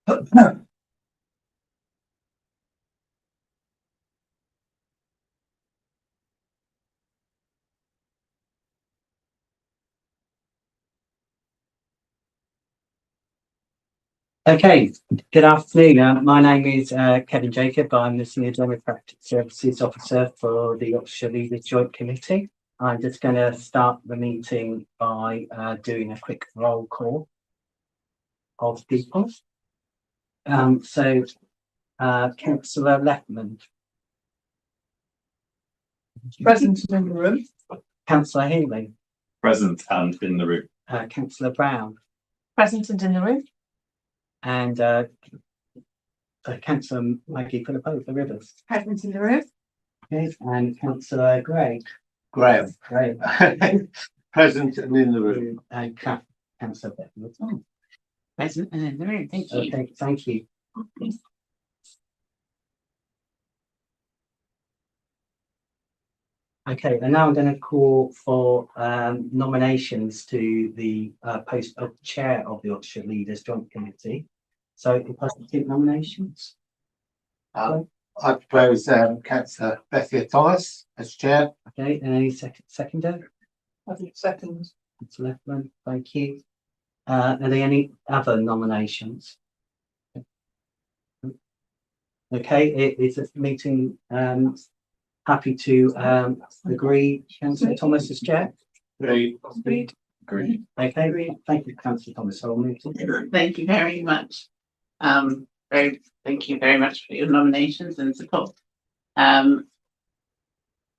Okay, good afternoon. My name is Kevin Jacob. I'm the Senior Democratic Services Officer for the Oxfordshire Leaders Joint Committee. I'm just going to start the meeting by doing a quick roll call of people. Councillor Leffman. Present and in the room. Councillor Healy. Present and in the room. Councillor Brown. Present and in the room. And Councillor Maggie Philippo of the Rivers. Present in the room. Okay, and Councillor Graham. Graham. Graham. Present and in the room. And Councillor Bevan. Present and in the room. Thank you. Okay, thank you. Okay, and now I'm going to call for nominations to the post of chair of the Oxfordshire Leaders Joint Committee. So if I can take nominations. I propose Councillor Bethia Thomas as chair. Okay, and any seconder? I think second. Councillor Leffman, thank you. Are there any other nominations? Okay, is the meeting happy to agree Councillor Thomas as chair? Agreed. Agreed. Okay, thank you, Councillor Thomas. I'll move to Thank you very much. Thank you very much for your nominations and support.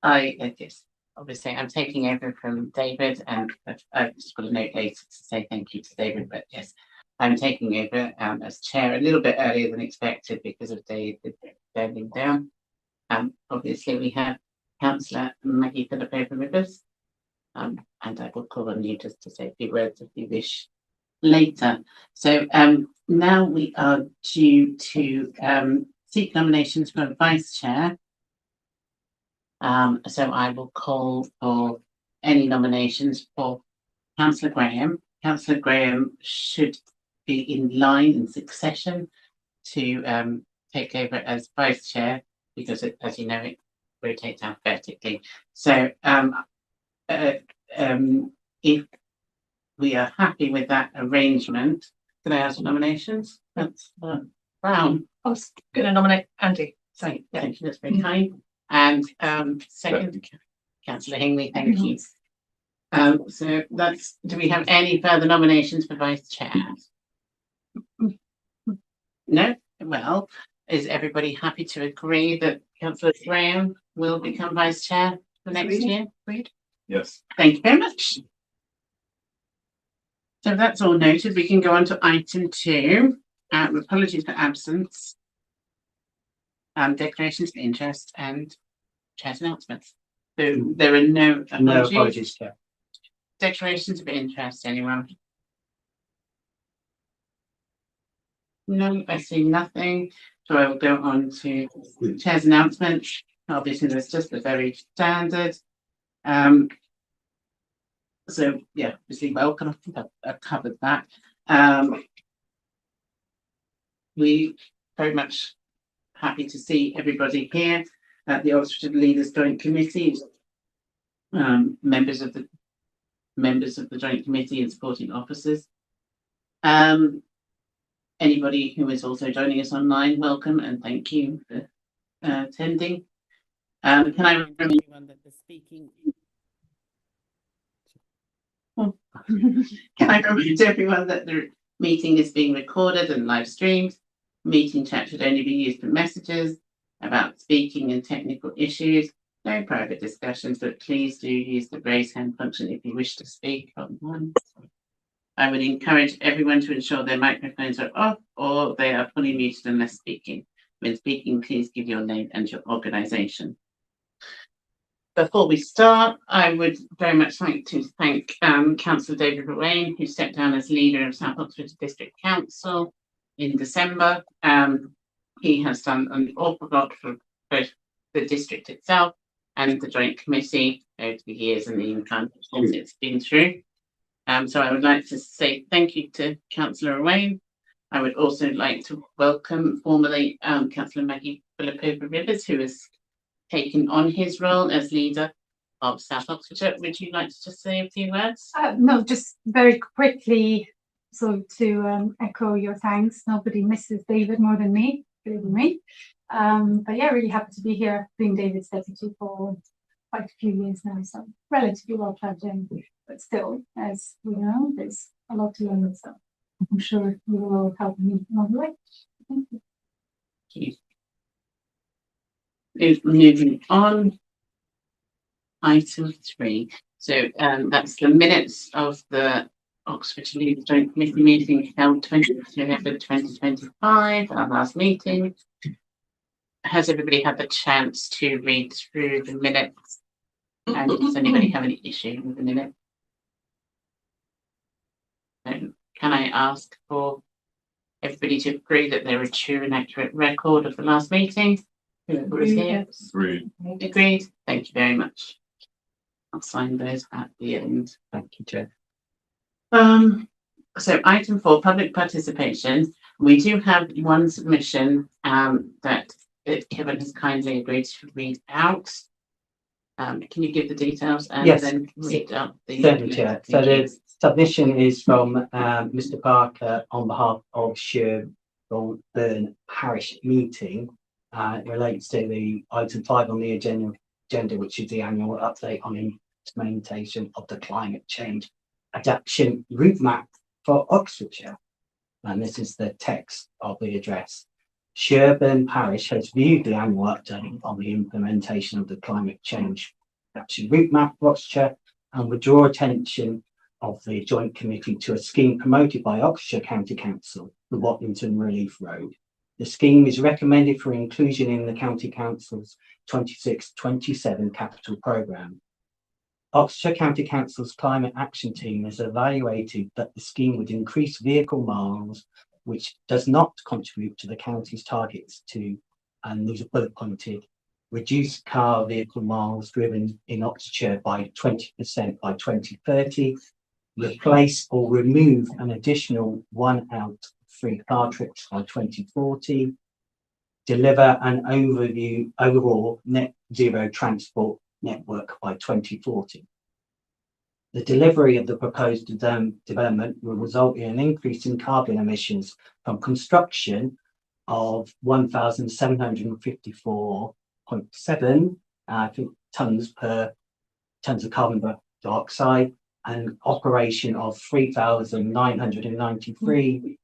Yes, obviously I'm taking over from David, and I've just got a note later to say thank you to David, but yes, I'm taking over as chair a little bit earlier than expected because of David standing down. Obviously we have Councillor Maggie Philippo of the Rivers, and I will call on you just to say a few words if you wish later. So now we are due to seek nominations for a vice chair. So I will call for any nominations for Councillor Graham. Councillor Graham should be in line in succession to take over as vice chair because it, as you know, it rotates alphabetically. So if we are happy with that arrangement, can I ask for nominations? That's Brown. I was going to nominate Andy. So thank you, that's very kind. And second, Councillor Hingley, thank you. So that's, do we have any further nominations for vice chair? No? Well, is everybody happy to agree that Councillor Graham will become vice chair for next year? Agreed? Yes. Thank you very much. So that's all noted. We can go on to item 2. Apologies for absence. Declarations of interest and chair's announcements. So there are no apologies. no apologies, Chair. Declarations of interest, anyone? No, I see nothing. So I will go on to chair's announcements. Obviously, there's just the very standard. So yeah, obviously welcome. I think I've covered that. We very much happy to see everybody here at the Oxfordshire Leaders Joint Committee. Members of the Joint Committee and supporting officers. Anybody who is also joining us online, welcome and thank you for attending. Can I remind everyone that the speaking Can I remind everyone that the meeting is being recorded and live streamed? Meeting chat should only be used for messages about speaking and technical issues. No private discussions, but please do use the raise hand function if you wish to speak online. I would encourage everyone to ensure their microphones are off or they are fully muted unless speaking. When speaking, please give your name and your organisation. Before we start, I would very much like to thank Councillor David Ruane, who stepped down as leader of South Oxfordshire District Council in December. He has done an awful lot for both the district itself and the Joint Committee over the years and the implantations it's been through. So I would like to say thank you to Councillor Ruane. I would also like to welcome formally Councillor Maggie Philipova-Rivers, who has taken on his role as leader of South Oxfordshire. Would you like to just say a few words? No, just very quickly, so to echo your thanks. Nobody misses David more than me, believe me. But yeah, really happy to be here being David's deputy for quite a few years now, so relatively well plugged in. But still, as we know, there's a lot to learn, so I'm sure you will all help me along the way. Thank you. Moving on. Item 3. So that's the minutes of the Oxfordshire Leaders Joint Committee meeting held 20th November 2025, our last meeting. Has everybody had the chance to read through the minutes? And does anybody have any issue with the minutes? So can I ask for everybody to agree that they're a true and accurate record of the last meeting? Whoever was here? Agreed. Agreed. Thank you very much. I'll sign those at the end. Thank you, Chair. So item 4, public participation. We do have one submission that Kevin has kindly agreed to read out. Can you give the details and Yes. then read out the Certainly, Chair. So the submission is from Mr. Barker on behalf of Sherburn Parish meeting. It relates to the item 5 on the agenda, which is the annual update on implementation of the climate change adaptation route map for Oxfordshire. And this is the text of the address. Sherburn Parish has viewed the annual update on the implementation of the climate change adaptation route map for Oxfordshire and would draw attention of the Joint Committee to a scheme promoted by Oxfordshire County Council, the Watlington Relief Road. The scheme is recommended for inclusion in the County Council's 26-27 capital programme. Oxfordshire County Council's Climate Action Team has evaluated that the scheme would increase vehicle miles, which does not contribute to the county's targets to, and these are bullet pointed, reduce car vehicle miles driven in Oxfordshire by 20% by 2030, replace or remove an additional 1 out of 3 car trips by 2040, deliver an overall net zero transport network by 2040. The delivery of the proposed development will result in an increase in carbon emissions from construction of 1,754.7 tons of carbon dioxide and operation of 3,993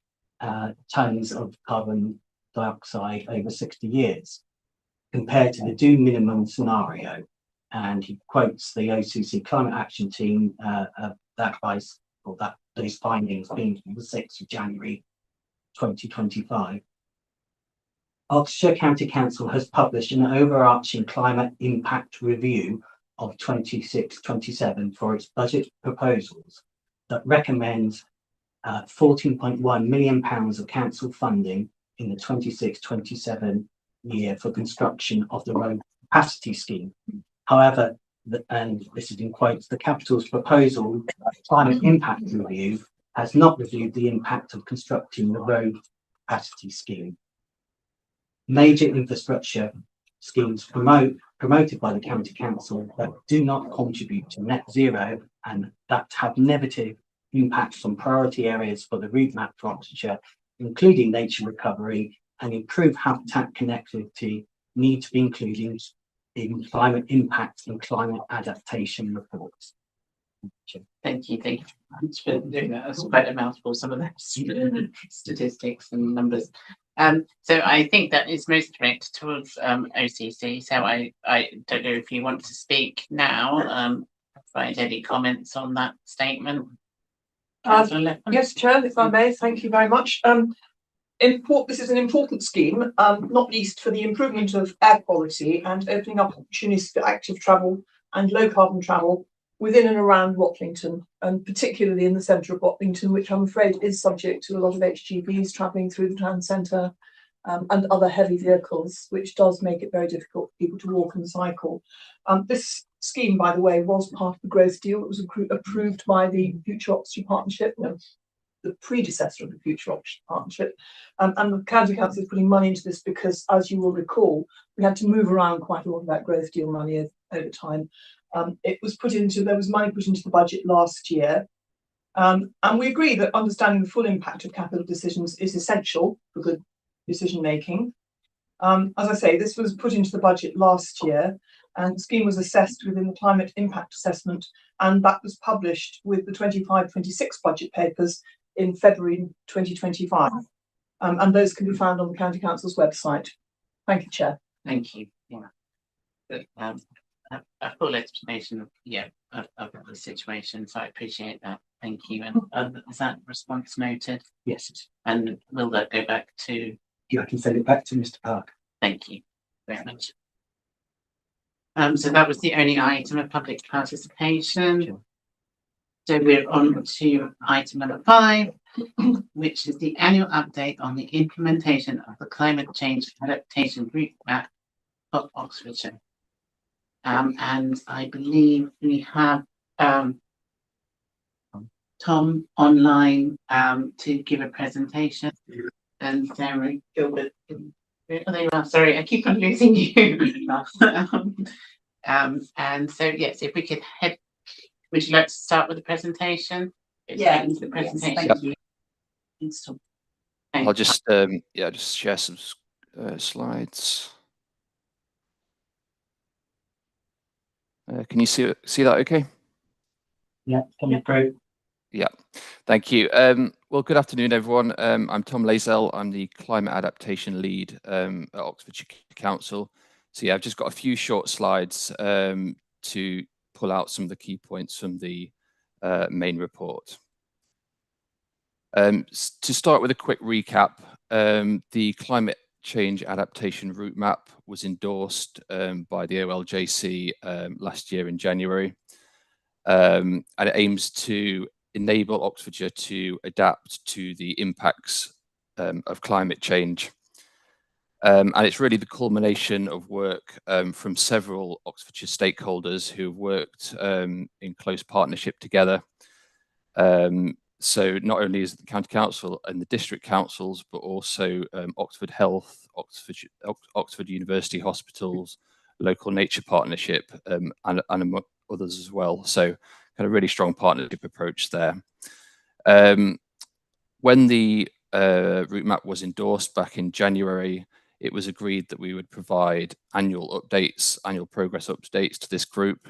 tons of carbon dioxide over 60 years, compared to the do minimum scenario. And he quotes the OCC Climate Action Team those findings being from the 6th of January 2025. Oxfordshire County Council has published an overarching climate impact review of 26-27 for its budget proposals that recommends £14.1 million of council funding in the 26-27 year for construction of the road capacity scheme. However, and this is in quotes, the capital's proposal climate impact review has not reviewed the impact of constructing the road capacity scheme. Major infrastructure schemes promoted by the county council that do not contribute to net zero and that have negative impacts on priority areas for the route map for Oxfordshire, including nature recovery and improved habitat connectivity, need to be included in climate impact and climate adaptation reports. Thank you very much for doing that. That's quite a mouthful, some of those statistics and numbers. So I think that is most correct towards OCC. So I don't know if you want to speak now, provide any comments on that statement. Yes, Chair, if I may, thank you very much. This is an important scheme, not least for the improvement of air quality and opening up opportunities for active travel and low carbon travel within and around Watlington, and particularly in the centre of Watlington, which I'm afraid is subject to a lot of HGVs travelling through the town centre and other heavy vehicles, which does make it very difficult for people to walk and cycle. This scheme, by the way, was part of the growth deal. It was approved by the Future Oxfordshire Partnership, the predecessor of the Future Oxfordshire Partnership. And the County Council is putting money into this because, as you will recall, we had to move around quite a lot of that growth deal money over time. There was money put into the budget last year. And we agree that understanding the full impact of capital decisions is essential for good decision making. As I say, this was put into the budget last year, and the scheme was assessed within the climate impact assessment, and that was published with the 25-26 budget papers in February 2025. And those can be found on the County Council's website. Thank you, Chair. Thank you. Yeah. A full explanation of the situation, so I appreciate that. Thank you. And is that response noted? Yes. And will that go back to? Yeah, I can send it back to Mr. Park. Thank you very much. So that was the only item of public participation. Sure. So we're on to item number 5, which is the annual update on the implementation of the climate change adaptation route map of Oxfordshire. And I believe we have Tom online to give a presentation, and Sarah Gilbert. Oh, there you are. Sorry, I keep on losing you. And so yes, if we could head, would you like to start with the presentation? Yeah, The presentation. yes, thank you. Thanks, Tom. I'll just just share some slides. Can you see that okay? Yeah, coming through. Yeah, thank you. Well, good afternoon, everyone. I'm Tom Lazell. I'm the Climate Adaptation Lead at Oxfordshire Council. So yeah, I've just got a few short slides to pull out some of the key points from the main report. To start with a quick recap, the Climate Change Adaptation Route Map was endorsed by the OLJC last year in January, and it aims to enable Oxfordshire to adapt to the impacts of climate change. And it's really the culmination of work from several Oxfordshire stakeholders who have worked in close partnership together. So not only is it the County Council and the district councils, but also Oxford Health, Oxford University Hospitals, Local Nature Partnership, and among others as well. So kind of really strong partnership approach there. When the route map was endorsed back in January, it was agreed that we would provide annual progress updates to this group.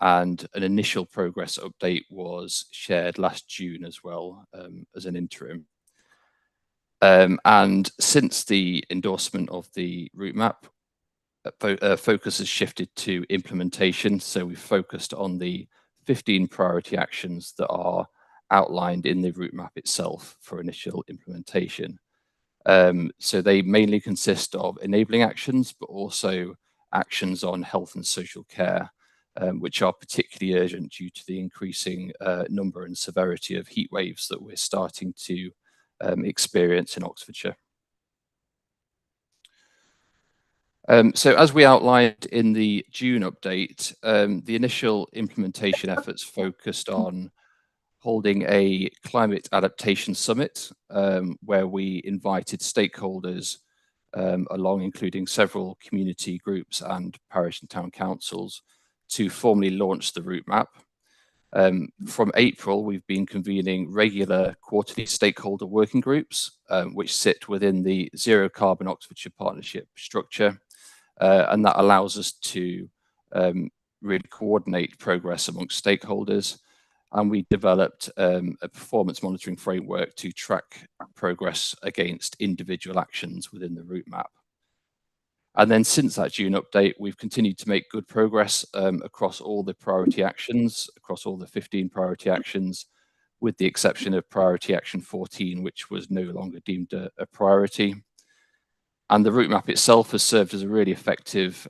And an initial progress update was shared last June as well, as an interim. And since the endorsement of the route map, focus has shifted to implementation. So we've focused on the 15 priority actions that are outlined in the route map itself for initial implementation. So they mainly consist of enabling actions, but also actions on health and social care, which are particularly urgent due to the increasing number and severity of heat waves that we're starting to experience in Oxfordshire. So as we outlined in the June update, the initial implementation efforts focused on holding a climate adaptation summit, where we invited stakeholders along, including several community groups and parish and town councils, to formally launch the route map. From April, we've been convening regular quarterly stakeholder working groups, which sit within the Zero Carbon Oxfordshire Partnership structure. And that allows us to really coordinate progress amongst stakeholders. And we developed a performance monitoring framework to track progress against individual actions within the route map. And then since that June update, we've continued to make good progress across all the priority actions, across all the 15 priority actions, with the exception of priority action 14, which was no longer deemed a priority. And the route map itself has served as a really effective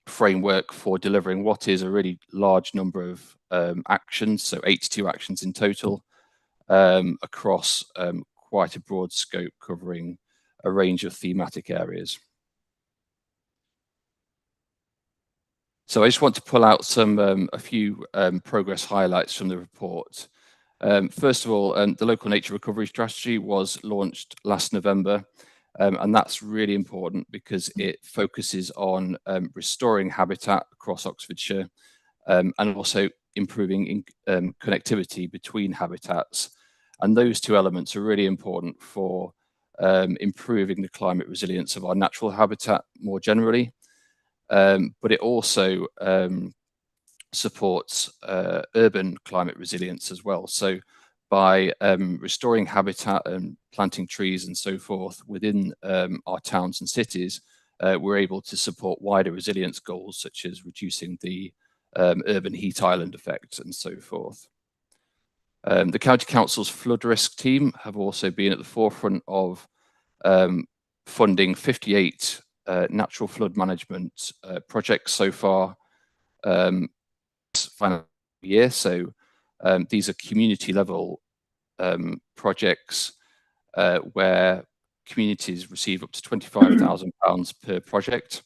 framework for delivering what is a really large number of actions, so 82 actions in total, across quite a broad scope covering a range of thematic areas. So I just want to pull out a few progress highlights from the report. First of all, the local nature recovery strategy was launched last November, and that's really important because it focuses on restoring habitat across Oxfordshire and also improving connectivity between habitats. And those two elements are really important for improving the climate resilience of our natural habitat more generally. But it also supports urban climate resilience as well. So by restoring habitat and planting trees and so forth within our towns and cities, we're able to support wider resilience goals such as reducing the urban heat island effect and so forth. The County Council's flood risk team have also been at the forefront of funding 58 natural flood management projects so far this financial year. So these are community level projects where communities receive up to £25,000 per project.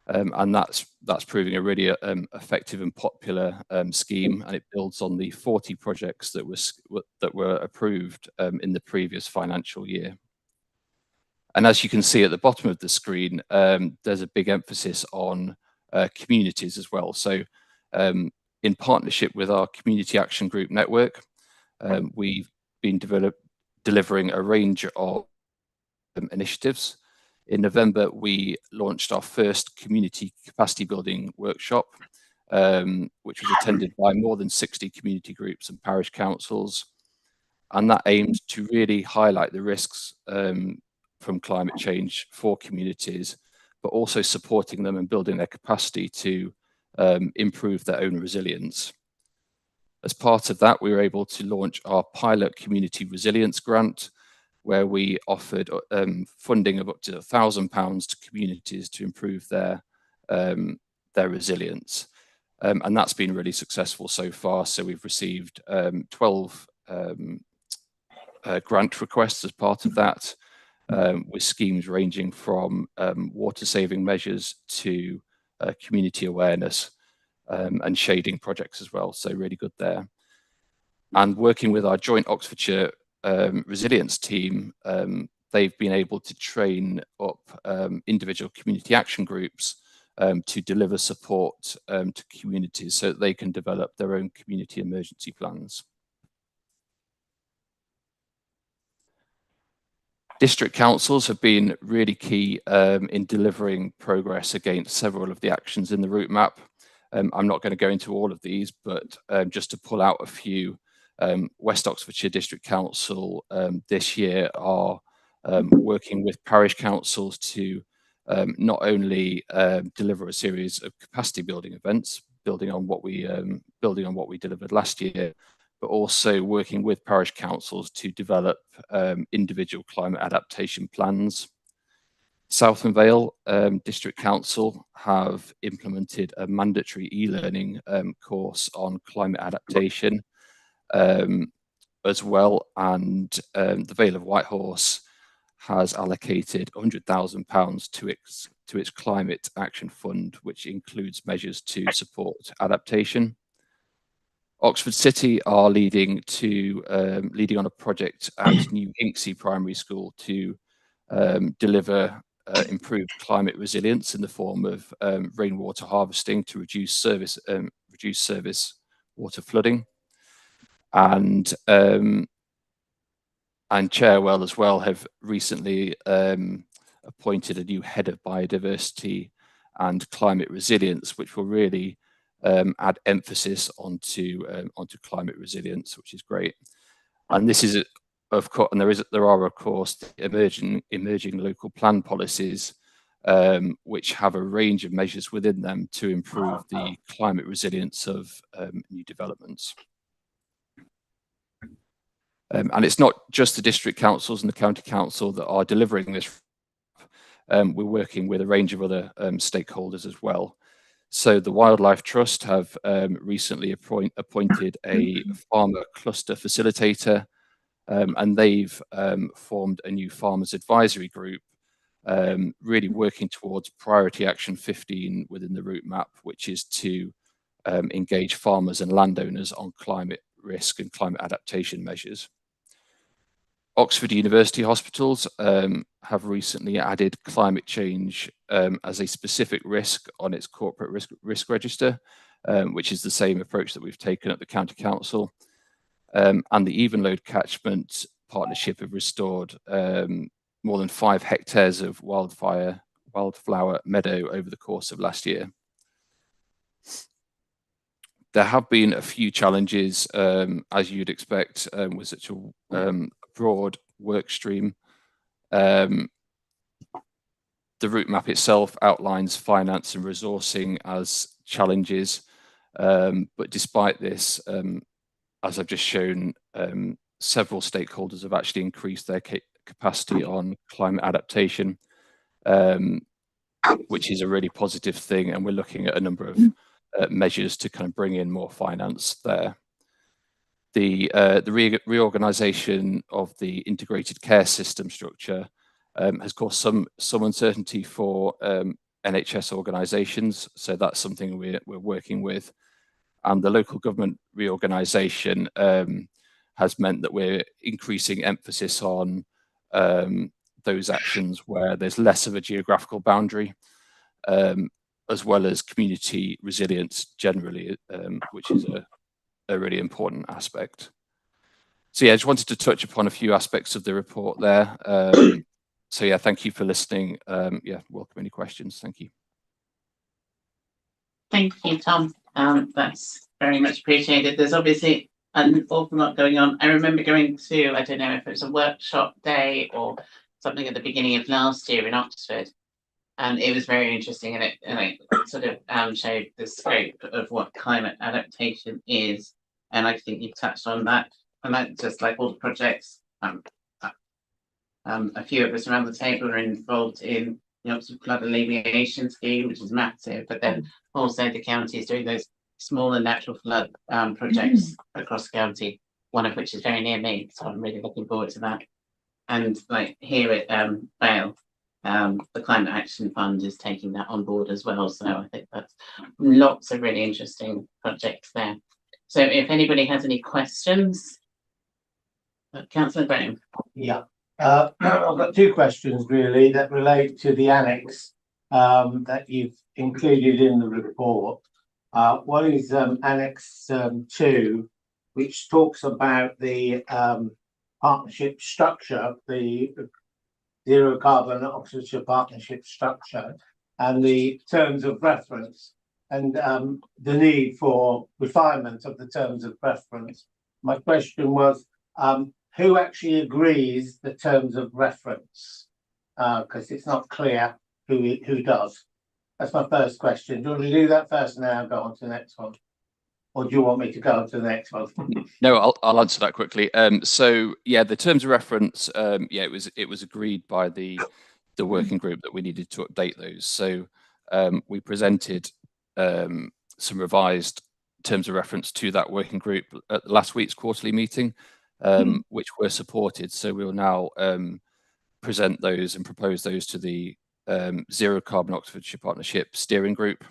And that's proving a really effective and popular scheme, and it builds on the 40 projects that were approved in the previous financial year. And as you can see at the bottom of the screen, there's a big emphasis on communities as well. So in partnership with our Community Action Group network, we've been delivering a range of initiatives. In November, we launched our first community capacity building workshop, which was attended by more than 60 community groups and parish councils. And that aims to really highlight the risks from climate change for communities, but also supporting them and building their capacity to improve their own resilience. As part of that, we were able to launch our pilot community resilience grant, where we offered funding of up to £1,000 to communities to improve their resilience. And that's been really successful so far. So we've received 12 grant requests as part of that, with schemes ranging from water saving measures to community awareness and shading projects as well. So really good there. And working with our joint Oxfordshire resilience team, they've been able to train up individual community action groups to deliver support to communities so that they can develop their own community emergency plans. District councils have been really key in delivering progress against several of the actions in the route map. I'm not going to go into all of these, but just to pull out a few, West Oxfordshire District Council this year are working with parish councils to not only deliver a series of capacity building events, building on what we delivered last year, but also working with parish councils to develop individual climate adaptation plans. South and Vale District Council have implemented a mandatory e-learning course on climate adaptation as well, and the Vale of Whitehorse has allocated £100,000 to its climate action fund, which includes measures to support adaptation. Oxford City are leading on a project at New Hinksey Primary School to deliver improved climate resilience in the form of rainwater harvesting to reduce service water flooding. And Cherwell as well have recently appointed a new head of biodiversity and climate resilience, which will really add emphasis onto climate resilience, which is great. And this is, of course, and there are of course emerging local plan policies, which have a range of measures within them to improve the climate resilience of new developments. And it's not just the district councils and the county council that are delivering this. We're working with a range of other stakeholders as well. So the Wildlife Trust have recently appointed a farmer cluster facilitator, and they've formed a new farmers advisory group, really working towards priority action 15 within the route map, which is to engage farmers and landowners on climate risk and climate adaptation measures. Oxford University hospitals have recently added climate change as a specific risk on its corporate risk register, which is the same approach that we've taken at the County Council. And the Even Load Catchment Partnership have restored more than 5 hectares of wildflower meadow over the course of last year. There have been a few challenges, as you'd expect, with such a broad work stream. The route map itself outlines finance and resourcing as challenges, but despite this, as I've just shown, several stakeholders have actually increased their capacity on climate adaptation, which is a really positive thing, and we're looking at a number of measures to kind of bring in more finance there. The reorganisation of the integrated care system structure has caused some uncertainty for NHS organisations, so that's something we're working with. And the local government reorganisation has meant that we're increasing emphasis on those actions where there's less of a geographical boundary, as well as community resilience generally, which is a really important aspect. So yeah, I just wanted to touch upon a few aspects of the report there. So yeah, thank you for listening. Yeah, welcome any questions. Thank you. Thank you, Tom. That's very much appreciated. There's obviously an awful lot going on. I remember going to, I don't know if it was a workshop day or something at the beginning of last year in Oxford, and it was very interesting, and it sort of showed the scope of what climate adaptation is, and I think you touched on that, and that just like all the projects. A few of us around the table are involved in the Oxford Flood Alleviation Scheme, which is massive, but then also the county is doing those smaller natural flood projects across the county, one of which is very near me, so I'm really looking forward to that. And like here at Vale, the Climate Action Fund is taking that on board as well, so I think that's lots of really interesting projects there. So if anybody has any questions, Councillor Graham. Yeah. I've got 2 questions really that relate to the annex that you've included in the report. One is Annex 2, which talks about the partnership structure, the zero carbon Oxfordshire partnership structure, and the terms of reference, and the need for refinement of the terms of reference. My question was, who actually agrees the terms of reference? Because it's not clear who does. That's my first question. Do you want to do that first and then I'll go on to the next one? Or do you want me to go on to the next one? No, I'll answer that quickly. So yeah, the terms of reference, yeah, it was agreed by the working group that we needed to update those. So we presented some revised terms of reference to that working group at last week's quarterly meeting, which were supported. So we will now present those and propose those to the Zero Carbon Oxfordshire Partnership Steering Group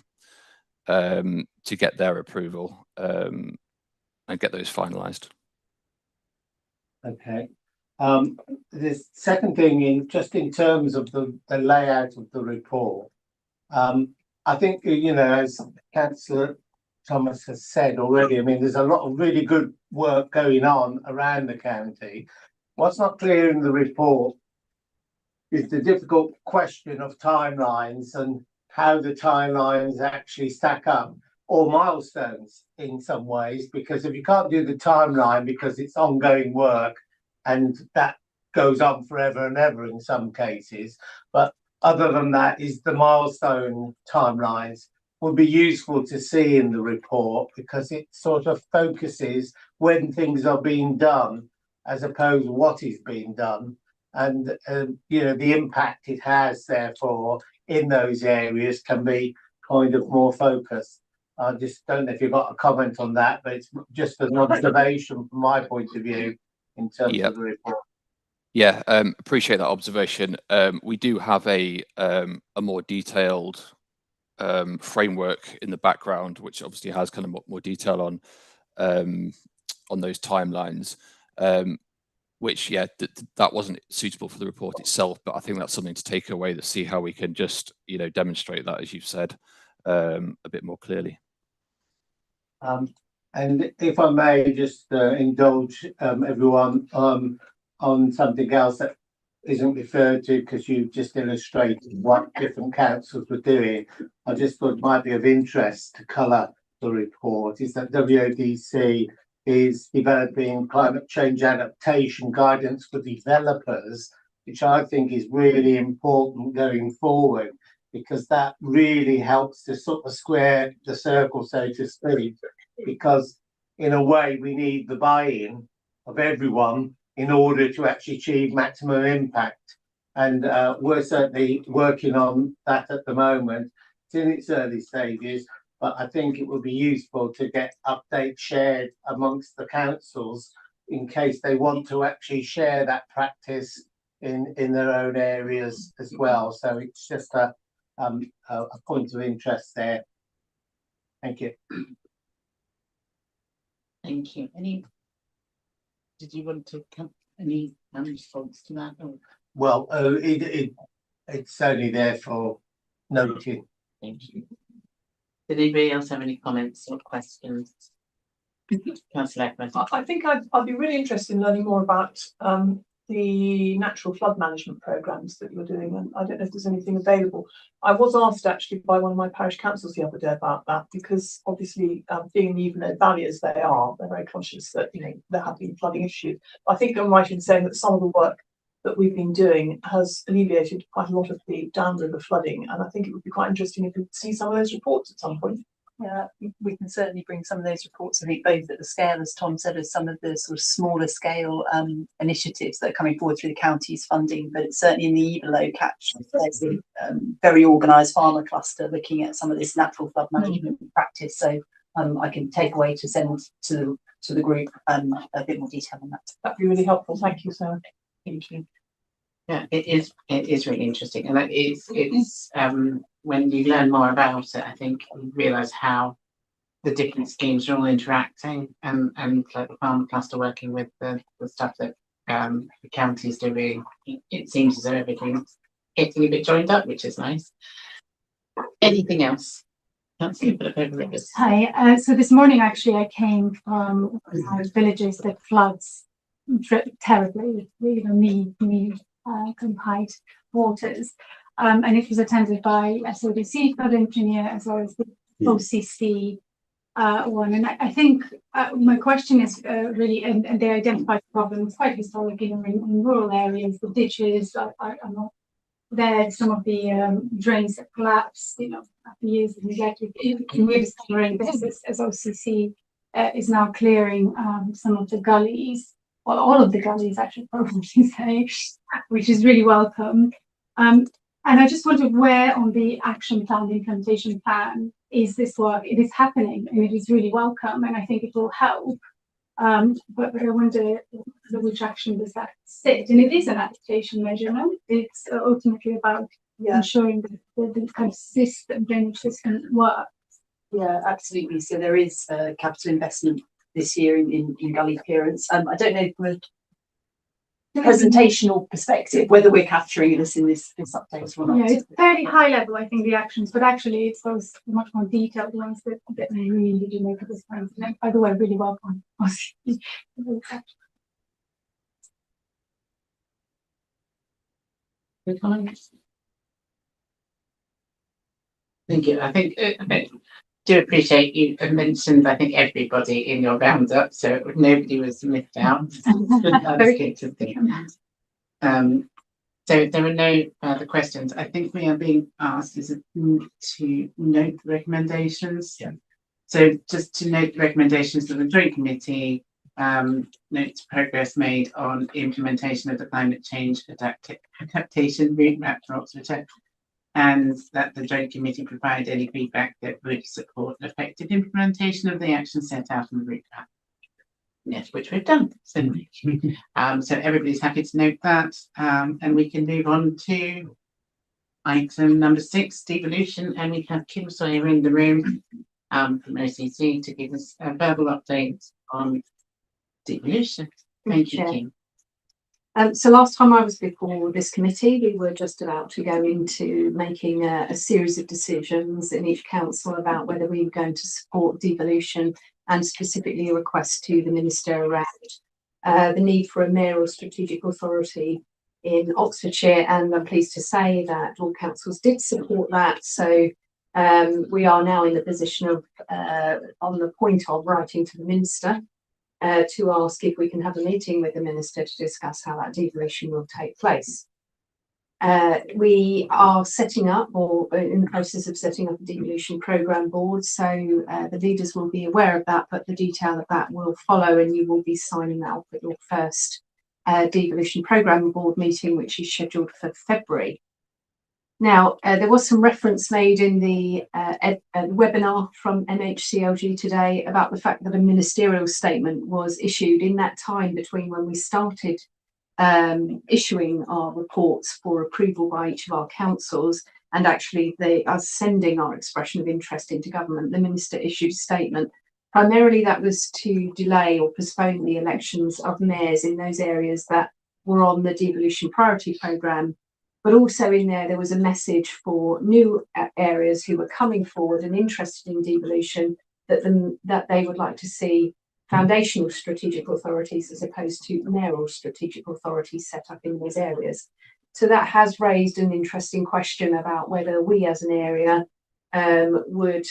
to get their approval and get those finalised. Okay. The second thing, in terms of the layout of the report, I think, you know, as Councillor Thomas has said already, I mean, there's a lot of really good work going on around the county. What's not clear in the report is the difficult question of timelines and how the timelines actually stack up, or milestones in some ways, because if you can't do the timeline because it's ongoing work and that goes on forever and ever in some cases, but other than that is the milestone timelines would be useful to see in the report, because it sort of focuses when things are being done as opposed to what is being done, and you know, the impact it has therefore in those areas can be kind of more focused. I just don't know if you've got a comment on that, but it's just an observation from my point of view in terms of the report. Yeah, appreciate that observation. We do have a more detailed framework in the background, which obviously has kind of more detail on those timelines, which that wasn't suitable for the report itself. But I think that's something to take away, to see how we can just demonstrate that, as you've said, a bit more clearly. And if I may just indulge everyone on something else that isn't referred to, because you've just illustrated what different councils were doing, I just thought it might be of interest to colour the report, is that WODC is developing climate change adaptation guidance for developers, which I think is really important going forward, because that really helps to sort of square the circle, so to speak, because in a way we need the buy-in of everyone in order to actually achieve maximum impact. And we're certainly working on that at the moment. It's in its early stages, but I think it would be useful to get updates shared amongst the councils in case they want to actually share that practice in their own areas as well. So it's just a point of interest there. Thank you. Thank you. Did you want to come any response to that? Or? Well, it's only there for noting. Thank you. Did anybody else have any comments or questions? Councillor Eckman. I think I'd be really interested in learning more about the natural flood management programmes that you're doing, and I don't know if there's anything available. I was asked actually by one of my parish councils the other day about that, because obviously being in the Evenode Valley as they are, they're very conscious that there have been flooding issues. I think I'm right in saying that some of the work that we've been doing has alleviated quite a lot of the downriver flooding, and I think it would be quite interesting if we could see some of those reports at some point. Yeah, we can certainly bring some of those reports, I think, both at the scale, as Tom said, as some of the sort of smaller scale initiatives that are coming forward through the county's funding, but it's certainly in the Evenode catch, there's a very organised farmer cluster looking at some of this natural flood management practice. So I can take away to send to the group a bit more detail on that. That'd be really helpful. Thank you, Sarah. Thank you. Yeah, it is really interesting, and it's when you learn more about it, I think you realise how the different schemes are all interacting, and like the farm cluster working with the stuff that the county is doing. It seems as though everything's getting a bit joined up, which is nice. Anything else? Hi. So this morning, actually, I came from villages that floods terribly, knee height waters, and it was attended by SODC flood engineer as well as the OCC one. And I think my question is really, and they identified problems quite historically in rural areas. The ditches are not there. Some of the drains that collapsed, after years of neglect. We're discovering this as OCC is now clearing some of the gullies. Well, all of the gullies, actually, probably say, which is really welcome. And I just wondered where on the action plan, the implementation plan, is this work? It is happening, and it is really welcome, and I think it will help. But I wonder which action does that sit? And it is an adaptation measurement. It's ultimately about ensuring that the kind of system, drainage system works. Yeah, absolutely. So there is capital investment this year in gully clearance. I don't know from a presentational perspective whether we're capturing this in this update or not. Yeah, it's fairly high level, I think, the actions, but actually it's those much more detailed ones that really do make a difference. And by the way, really welcome. Thank you. I think do appreciate you mentioned, I think, everybody in your roundup, so nobody was missed out. That's good to think. So there are no further questions. I think we are being asked to note the recommendations. Yeah. So just to note the recommendations of the Joint Committee, notes progress made on implementation of the climate change adaptation route map for Oxfordshire, and that the Joint Committee provide any feedback that would support an effective implementation of the actions set out in the route map. Yes, which we've done. So, so everybody's happy to note that, and we can move on to item number 6, devolution, and we have Kim Sawyer in the room from OCC to give us a verbal update on devolution. Thank you, Chair. Kim. So last time I was before this committee, we were just about to go into making a series of decisions in each council about whether we were going to support devolution, and specifically a request to the Minister around the need for a mayoral strategic authority in Oxfordshire. And I'm pleased to say that all councils did support that. So we are now in the position of, on the point of writing to the Minister to ask if we can have a meeting with the Minister to discuss how that devolution will take place. We are setting up, or in the process of setting up, a devolution programme board, so the leaders will be aware of that, but the detail of that will follow, and you will be signing that up at your first devolution programme board meeting, which is scheduled for February. Now, there was some reference made in the webinar from MHCLG today about the fact that a ministerial statement was issued in that time between when we started issuing our reports for approval by each of our councils and actually us sending our expression of interest into government. The Minister issued a statement. Primarily that was to delay or postpone the elections of mayors in those areas that were on the devolution priority programme. But also in there was a message for new areas who were coming forward and interested in devolution that they would like to see foundational strategic authorities as opposed to mayoral strategic authorities set up in those areas. So that has raised an interesting question about whether we as an area would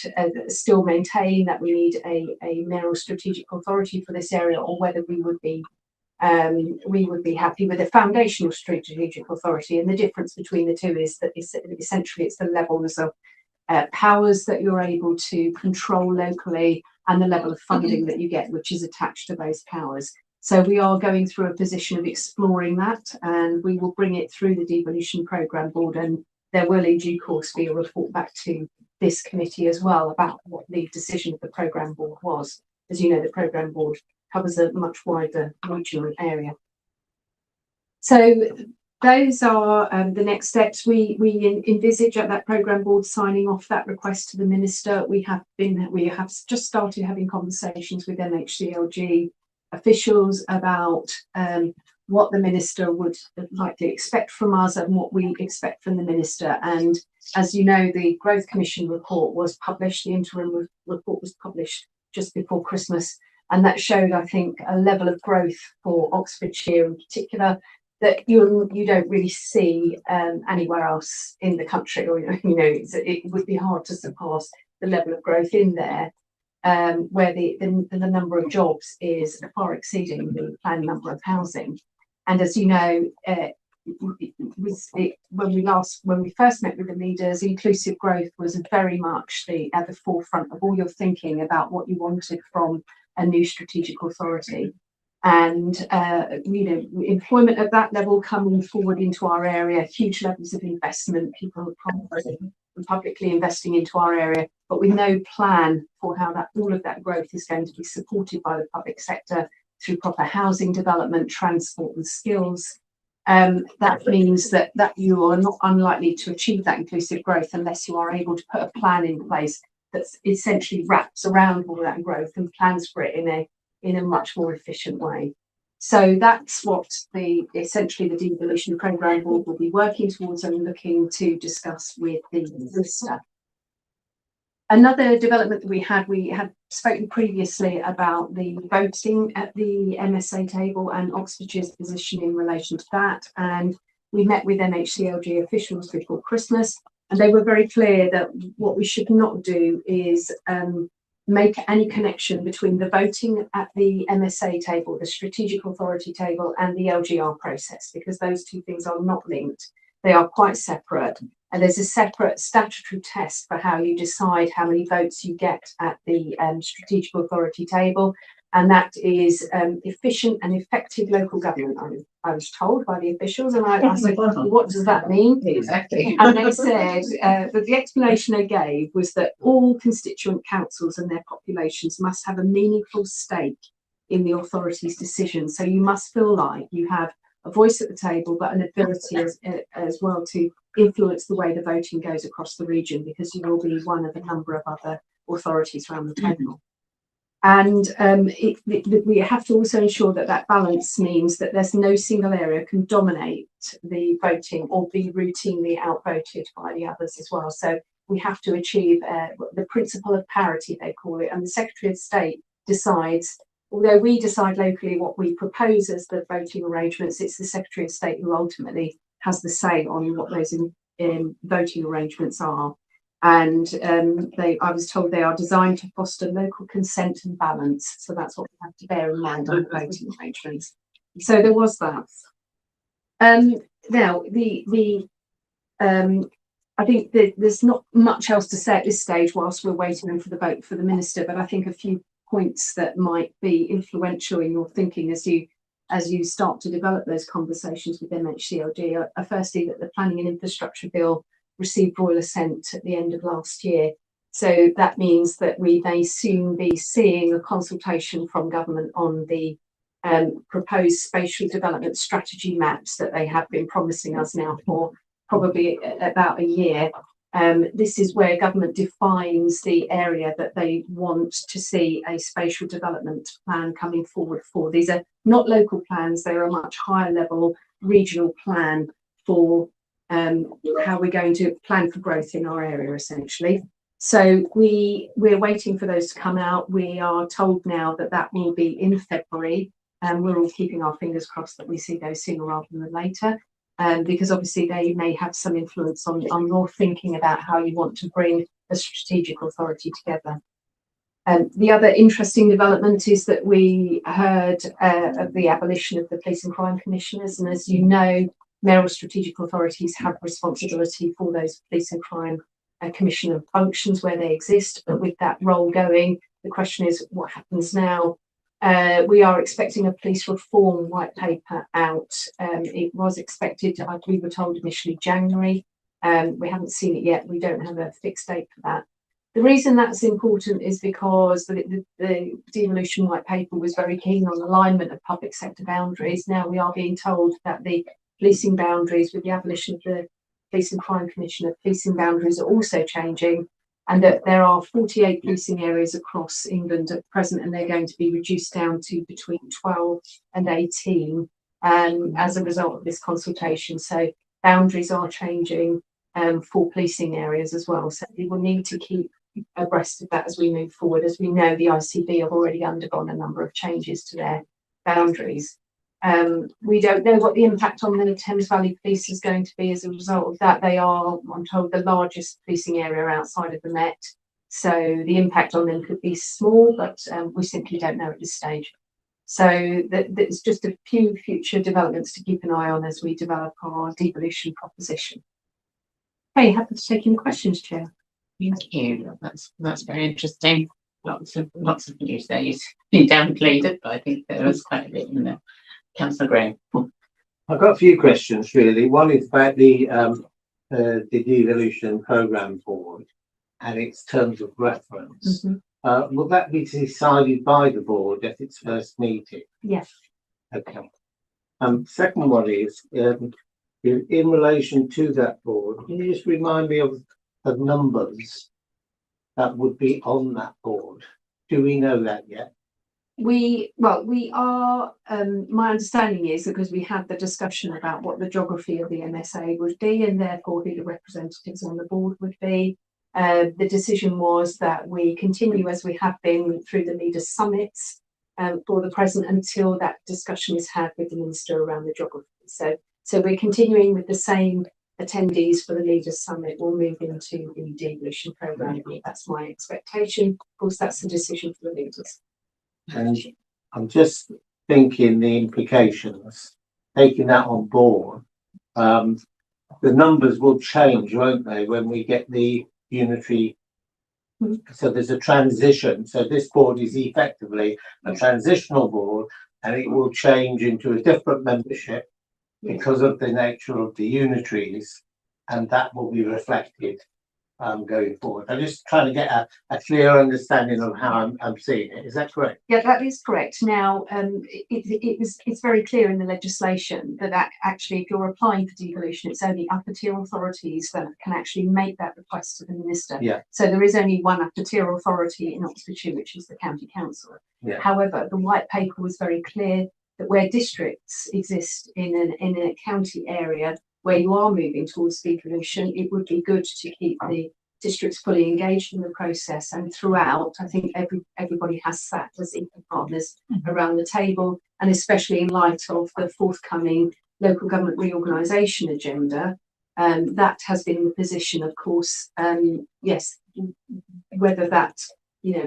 still maintain that we need a mayoral strategic authority for this area, or whether we would be happy with a foundational strategic authority. And the difference between the two is that essentially it's the levels of powers that you're able to control locally and the level of funding that you get, which is attached to those powers. So we are going through a position of exploring that, and we will bring it through the devolution programme board, and there will in due course be a report back to this committee as well about what the decision of the programme board was. As you know, the programme board covers a much wider regional area. So those are the next steps. We envisage at that programme board signing off that request to the Minister. We have just started having conversations with MHCLG officials about what the Minister would likely expect from us and what we expect from the Minister. And as you know, the Growth Commission report was published, the interim report was published just before Christmas. And that showed, I think, a level of growth for Oxfordshire in particular that you don't really see anywhere else in the country. Or it would be hard to surpass the level of growth in there, where the number of jobs is far exceeding the planned number of housing. And as you know, when we first met with the leaders, inclusive growth was very much at the forefront of all your thinking about what you wanted from a new strategic authority. And employment at that level coming forward into our area, huge levels of investment, people publicly investing into our area, but with no plan for how all of that growth is going to be supported by the public sector through proper housing development, transport and skills. That means that you are not unlikely to achieve that inclusive growth unless you are able to put a plan in place that essentially wraps around all that growth and plans for it in a much more efficient way. So that's what essentially the devolution programme board will be working towards and looking to discuss with the Minister. Another development that we had spoken previously about the voting at the MSA table and Oxfordshire's position in relation to that. And we met with MHCLG officials before Christmas, and they were very clear that what we should not do is make any connection between the voting at the MSA table, the Strategic Authority table, and the LGR process, because those two things are not linked. They are quite separate. And there's a separate statutory test for how you decide how many votes you get at the Strategic Authority table. And that is efficient and effective local government, I was told by the officials. And I said, what does that mean? Exactly. And they said that the explanation they gave was that all constituent councils and their populations must have a meaningful stake in the authority's decisions. So you must feel like you have a voice at the table, but an ability as well to influence the way the voting goes across the region, because you will be one of a number of other authorities around the table. And we have to also ensure that that balance means that there's no single area can dominate the voting or be routinely outvoted by the others as well. So we have to achieve the principle of parity, they call it, and the Secretary of State decides, although we decide locally what we propose as the voting arrangements, it's the Secretary of State who ultimately has the say on what those voting arrangements are. And I was told they are designed to foster local consent and balance. So that's what we have to bear in mind on the voting arrangements. So there was that. Now, I think there's not much else to say at this stage whilst we're waiting for the vote for the minister, but I think a few points that might be influential in your thinking as you start to develop those conversations with MHCLG are firstly that the Planning and Infrastructure Bill received royal assent at the end of last year. So that means that we may soon be seeing a consultation from government on the proposed spatial development strategy maps that they have been promising us now for probably about a year. This is where government defines the area that they want to see a spatial development plan coming forward for. These are not local plans, they're a much higher level regional plan for how we're going to plan for growth in our area, essentially. So we're waiting for those to come out. We are told now that that will be in February, and we're all keeping our fingers crossed that we see those sooner rather than later, because obviously they may have some influence on your thinking about how you want to bring a strategic authority together. The other interesting development is that we heard of the abolition of the police and crime commissioners, and as you know, mayoral strategic authorities have responsibility for those police and crime commissioner functions where they exist. But with that role going, the question is what happens now? We are expecting a police reform white paper out. It was expected, we were told initially January. We haven't seen it yet. We don't have a fixed date for that. The reason that's important is because the devolution white paper was very keen on alignment of public sector boundaries. Now we are being told that the policing boundaries with the abolition of the Police and Crime Commissioner, policing boundaries are also changing, and that there are 48 policing areas across England at present, and they're going to be reduced down to between 12 and 18 as a result of this consultation. So boundaries are changing for policing areas as well. So we will need to keep abreast of that as we move forward. As we know, the ICB have already undergone a number of changes to their boundaries. We don't know what the impact on the Thames Valley Police is going to be as a result of that. They are, I'm told, the largest policing area outside of the Met. So the impact on them could be small, but we simply don't know at this stage. So there's just a few future developments to keep an eye on as we develop our devolution proposition. Okay, happy to take any questions, Chair. Thank you. That's very interesting. Lots of news there. You've been downplayed it, but I think there was quite a bit in there. Councillor Graham. I've got a few questions really. One is about the devolution programme board and its terms of reference. Will that be decided by the board at its first meeting? Yes. Okay. Second one is in relation to that board, can you just remind me of the numbers that would be on that board? Do we know that yet? We are, my understanding is because we had the discussion about what the geography of the MSA would be and therefore who the representatives on the board would be. The decision was that we continue as we have been through the leaders' summits for the present until that discussion is had with the minister around the geography. So we're continuing with the same attendees for the leaders' summit. We'll move into the devolution programme. That's my expectation. Of course, that's the decision for the leaders. And I'm just thinking the implications, taking that on board. The numbers will change, won't they, when we get the unitary? So there's a transition. So this board is effectively a transitional board, and it will change into a different membership because of the nature of the unitaries, and that will be reflected going forward. I'm just trying to get a clear understanding of how I'm seeing it. Is that correct? Yeah, that is correct. Now, it's very clear in the legislation that actually, if you're applying for devolution, it's only upper tier authorities that can actually make that request to the minister. Yeah. So there is only one upper tier authority in Oxfordshire, which is the county council. Yeah. However, the white paper was very clear that where districts exist in a county area where you are moving towards devolution, it would be good to keep the districts fully engaged in the process, and throughout, I think everybody has sat as equal partners around the table, and especially in light of the forthcoming local government reorganisation agenda, that has been the position, of course. Yes, whether that,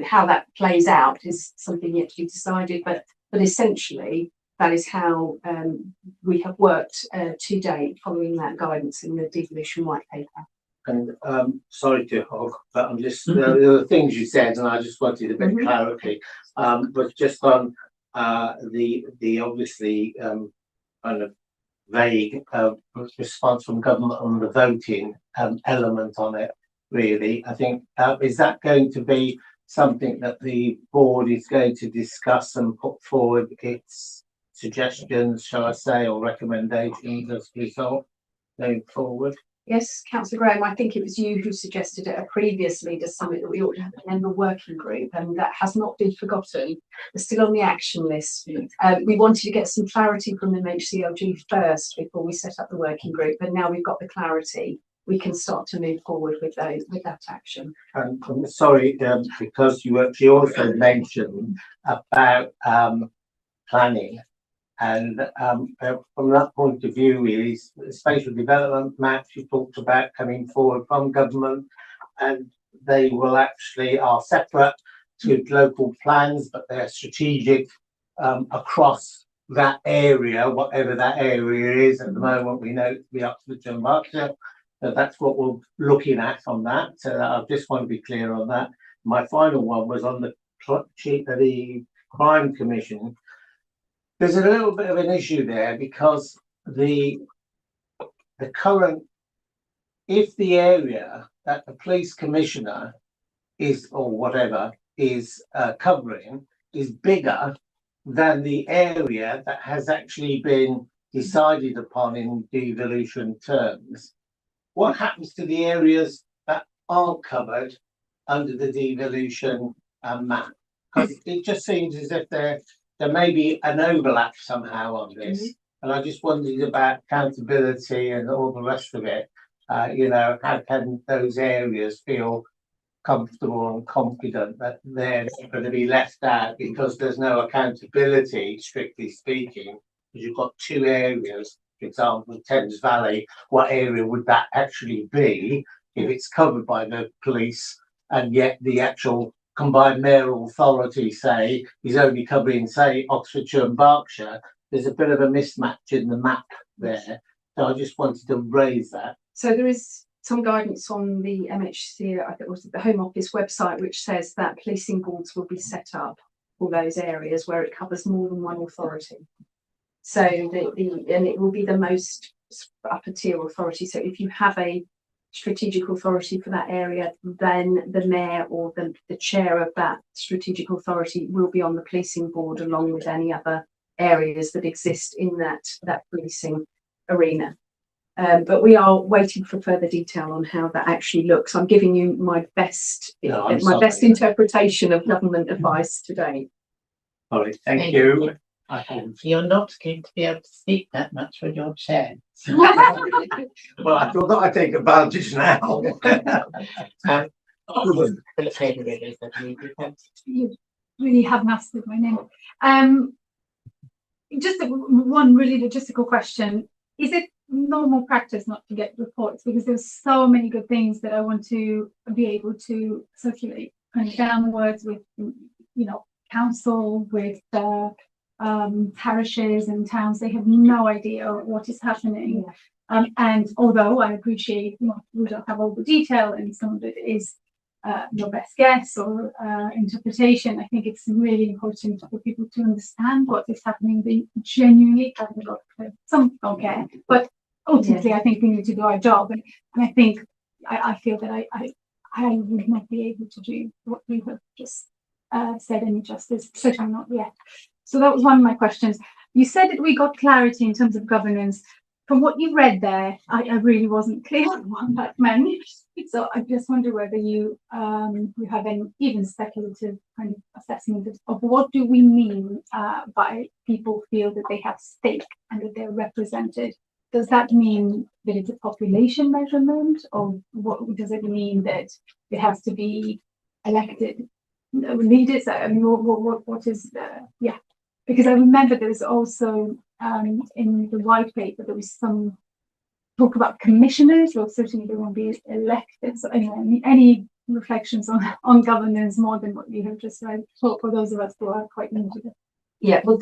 how that plays out is something yet to be decided, but essentially that is how we have worked to date, following that guidance in the devolution white paper. And sorry to hog, but I'm just there were things you said, and I just wanted a bit of clarity. But just on the obviously kind of vague response from government on the voting element on it. Really, I think is that going to be something that the board is going to discuss and put forward its suggestions, shall I say, or recommendations as a result going forward? Yes, Councillor Graham, I think it was you who suggested at a previous leaders' summit that we ought to have a member working group, and that has not been forgotten. It's still on the action list. We wanted to get some clarity from MHCLG first before we set up the working group, but now we've got the clarity, we can start to move forward with that action. And I'm sorry, because you actually also mentioned about planning. And from that point of view, really, spatial development maps you talked about coming forward from government, and they will actually are separate to local plans, but they're strategic across that area, whatever that area is. At the moment, we know it to be Oxfordshire and Berkshire, so that's what we're looking at on that. So I just want to be clear on that. My final one was on the Crime Commission. There's a little bit of an issue there because the current, if the area that the police commissioner is, or whatever, is covering is bigger than the area that has actually been decided upon in devolution terms, what happens to the areas that aren't covered under the devolution map? Because it just seems as if there may be an overlap somehow on this, and I just wondered about accountability and all the rest of it. How can those areas feel comfortable and confident that they're not going to be left out because there's no accountability, strictly speaking, because you've got two areas, for example, Thames Valley, what area would that actually be if it's covered by the police, and yet the actual combined mayoral authority, say, is only covering, say, Oxfordshire and Berkshire? There's a bit of a mismatch in the map there. So I just wanted to raise that. So there is some guidance on the MHC, I think it was the Home Office website, which says that policing boards will be set up for those areas where it covers more than one authority. So and it will be the most upper tier authority. So if you have a strategic authority for that area, then the mayor or the chair of that strategic authority will be on the policing board, along with any other areas that exist in that policing arena. But we are waiting for further detail on how that actually looks. I'm giving you my best interpretation of government advice today. All right, thank you. You're not going to be able to speak that much when you're chair. Well, I thought I'd take advantage now. You really have mastered my name. Just one really logistical question. Is it normal practice not to get reports? Because there's so many good things that I want to be able to circulate kind of downwards with, council, with parishes and towns. They have no idea what is happening. And although I appreciate we don't have all the detail and some of it is your best guess or interpretation, I think it's really important for people to understand what is happening. They genuinely have a lot of clue. Some don't care, but ultimately I think we need to do our job. And I think I feel that I would not be able to do what you have just said any justice, certainly not yet. So that was one of my questions. You said that we got clarity in terms of governance. From what you read there, I really wasn't clear on what that meant. So I just wonder whether you have any even speculative kind of assessment of what do we mean by people feel that they have stake and that they're represented. Does that mean that it's a population measurement, or what does it mean that it has to be elected leaders? I mean, what is yeah? Because I remember there was also in the white paper there was some talk about commissioners. Well, certainly they won't be elected. So anyway, any reflections on governance more than what you have just read for those of us who are quite new to it? Yeah, well,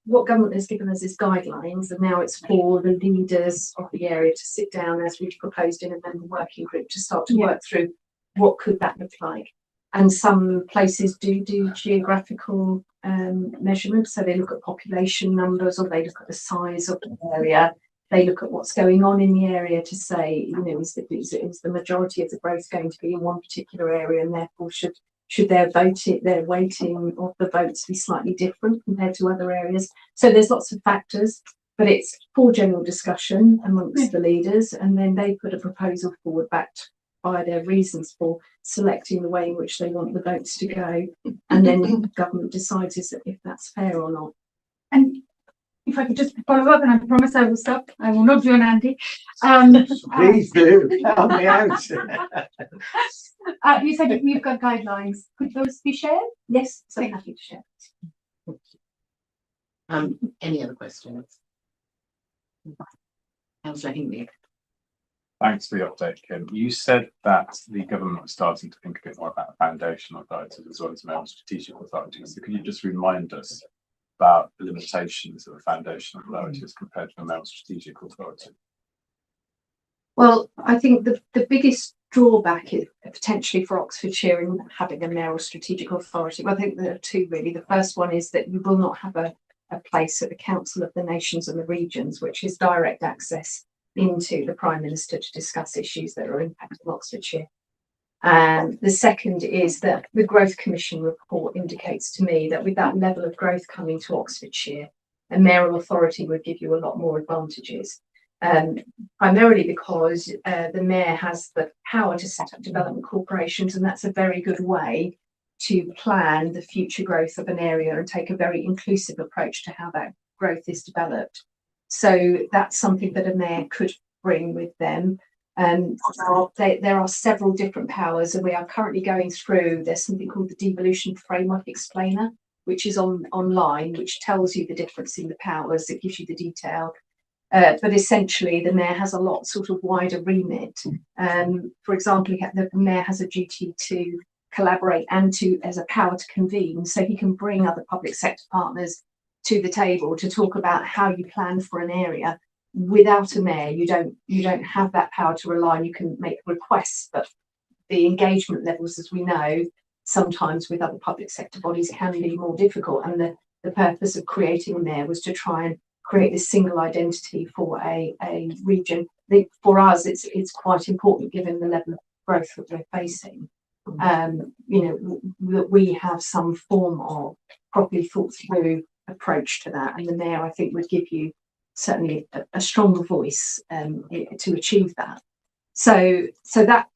what government has given us is guidelines, and now it's for the leaders of the area to sit down, as we've proposed in a member working group, to start to work through what could that look like. And some places do geographical measurements, so they look at population numbers, or they look at the size of the area. They look at what's going on in the area to say, you know, is the majority of the growth going to be in one particular area, and therefore should their weighting of the votes be slightly different compared to other areas. So there's lots of factors, but it's for general discussion amongst the leaders, and then they put a proposal forward backed by their reasons for selecting the way in which they want the votes to go, and then the government decides if that's fair or not. And if I could just follow up, and I promise I will stop. I will not join Andy. Please do, help me out. You said you've got guidelines. Could those be shared? Yes, so happy to share. Any other questions? Councillor Hingley. Thanks for the update, Kim. You said that the government was starting to think a bit more about foundational authorities as well as male strategic authorities. So could you just remind us about the limitations of a foundational authority as compared to a male strategic authority? Well, I think the biggest drawback is potentially for Oxfordshire in having a mayoral strategic authority. Well, I think there are two really. The first one is that you will not have a place at the Council of the Nations and the Regions, which is direct access into the Prime Minister to discuss issues that are impacting Oxfordshire. And the second is that the Growth Commission report indicates to me that with that level of growth coming to Oxfordshire, a mayoral authority would give you a lot more advantages. Primarily because the mayor has the power to set up development corporations, and that's a very good way to plan the future growth of an area and take a very inclusive approach to how that growth is developed. So that's something that a mayor could bring with them. There are several different powers, and we are currently going through, there's something called the Devolution Framework Explainer, which is online, which tells you the difference in the powers. It gives you the detail. But essentially, the mayor has a lot sort of wider remit. For example, the mayor has a duty to collaborate and as a power to convene, so he can bring other public sector partners to the table to talk about how you plan for an area. Without a mayor, you don't have that power to rely on. You can make requests, but the engagement levels, as we know, sometimes with other public sector bodies can be more difficult. And the purpose of creating a mayor was to try and create this single identity for a region. I think for us, it's quite important given the level of growth that we're facing. That we have some form of properly thought through approach to that, and the mayor, I think, would give you certainly a stronger voice to achieve that. So that,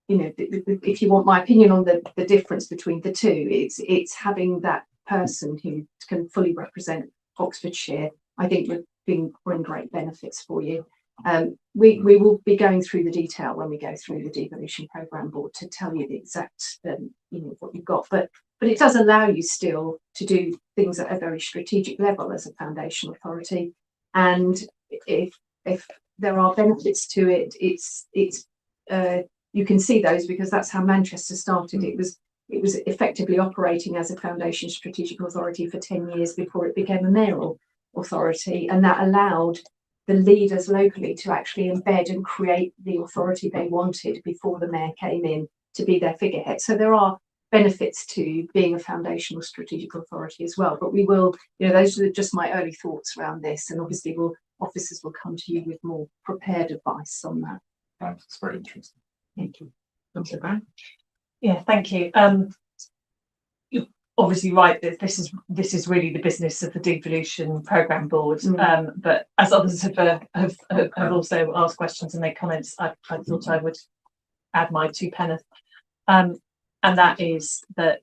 if you want my opinion on the difference between the two, it's having that person who can fully represent Oxfordshire, I think would bring great benefits for you. We will be going through the detail when we go through the devolution programme board to tell you the exact what you've got, but it does allow you still to do things at a very strategic level as a foundation authority. And if there are benefits to it, it's you can see those, because that's how Manchester started. It was effectively operating as a foundation strategic authority for 10 years before it became a mayoral authority, and that allowed the leaders locally to actually embed and create the authority they wanted before the mayor came in to be their figurehead. So there are benefits to being a foundational strategic authority as well. But we will, those are just my early thoughts around this, and obviously officers will come to you with more prepared advice on that. Thanks, it's very interesting. Thank you. Councillor Brown. Yeah, thank you. You're obviously right that this is really the business of the Devolution Programme Board. But as others have also asked questions and made comments, I thought I would add my two penneth. And that is that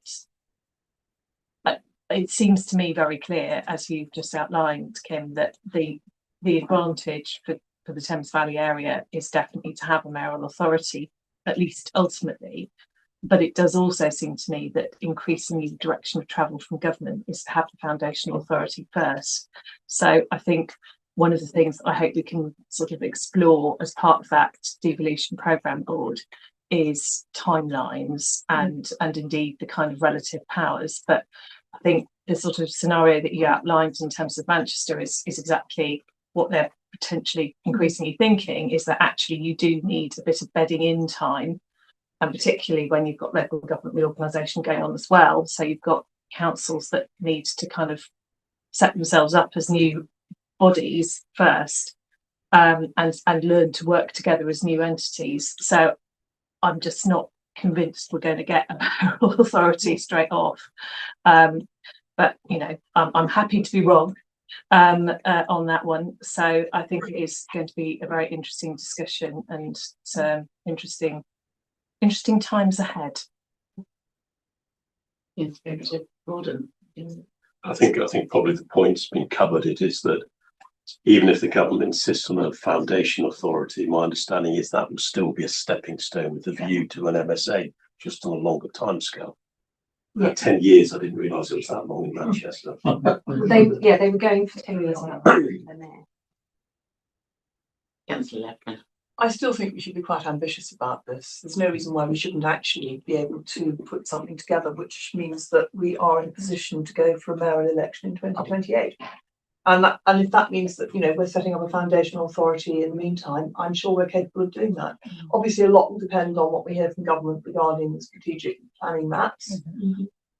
it seems to me very clear, as you've just outlined, Kim, that the advantage for the Thames Valley area is definitely to have a mayoral authority, at least ultimately. But it does also seem to me that increasingly the direction of travel from government is to have the foundational authority first. So I think one of the things I hope we can sort of explore as part of that Devolution Programme Board is timelines and indeed the kind of relative powers. But I think the sort of scenario that you outlined in terms of Manchester is exactly what they're potentially increasingly thinking, is that actually you do need a bit of bedding in time, and particularly when you've got local government reorganisation going on as well. So you've got councils that need to kind of set themselves up as new bodies first, and learn to work together as new entities. So I'm just not convinced we're going to get a mayoral authority straight off. But you know, I'm happy to be wrong on that one. So I think it is going to be a very interesting discussion and interesting times ahead. Yes, Gordon. I think probably the point's been covered. It is that even if the government insists on a foundation authority, my understanding is that will still be a stepping stone with a view to an MSA, just on a longer timescale. Yeah. 10 years, I didn't realise it was that long in Manchester. They were going for 10 years on the mayor. Councillor Lepner. I still think we should be quite ambitious about this. There's no reason why we shouldn't actually be able to put something together, which means that we are in a position to go for a mayoral election in 2028. And if that means that, you know, we're setting up a foundational authority in the meantime, I'm sure we're capable of doing that. Obviously, a lot will depend on what we hear from government regarding the strategic planning maps.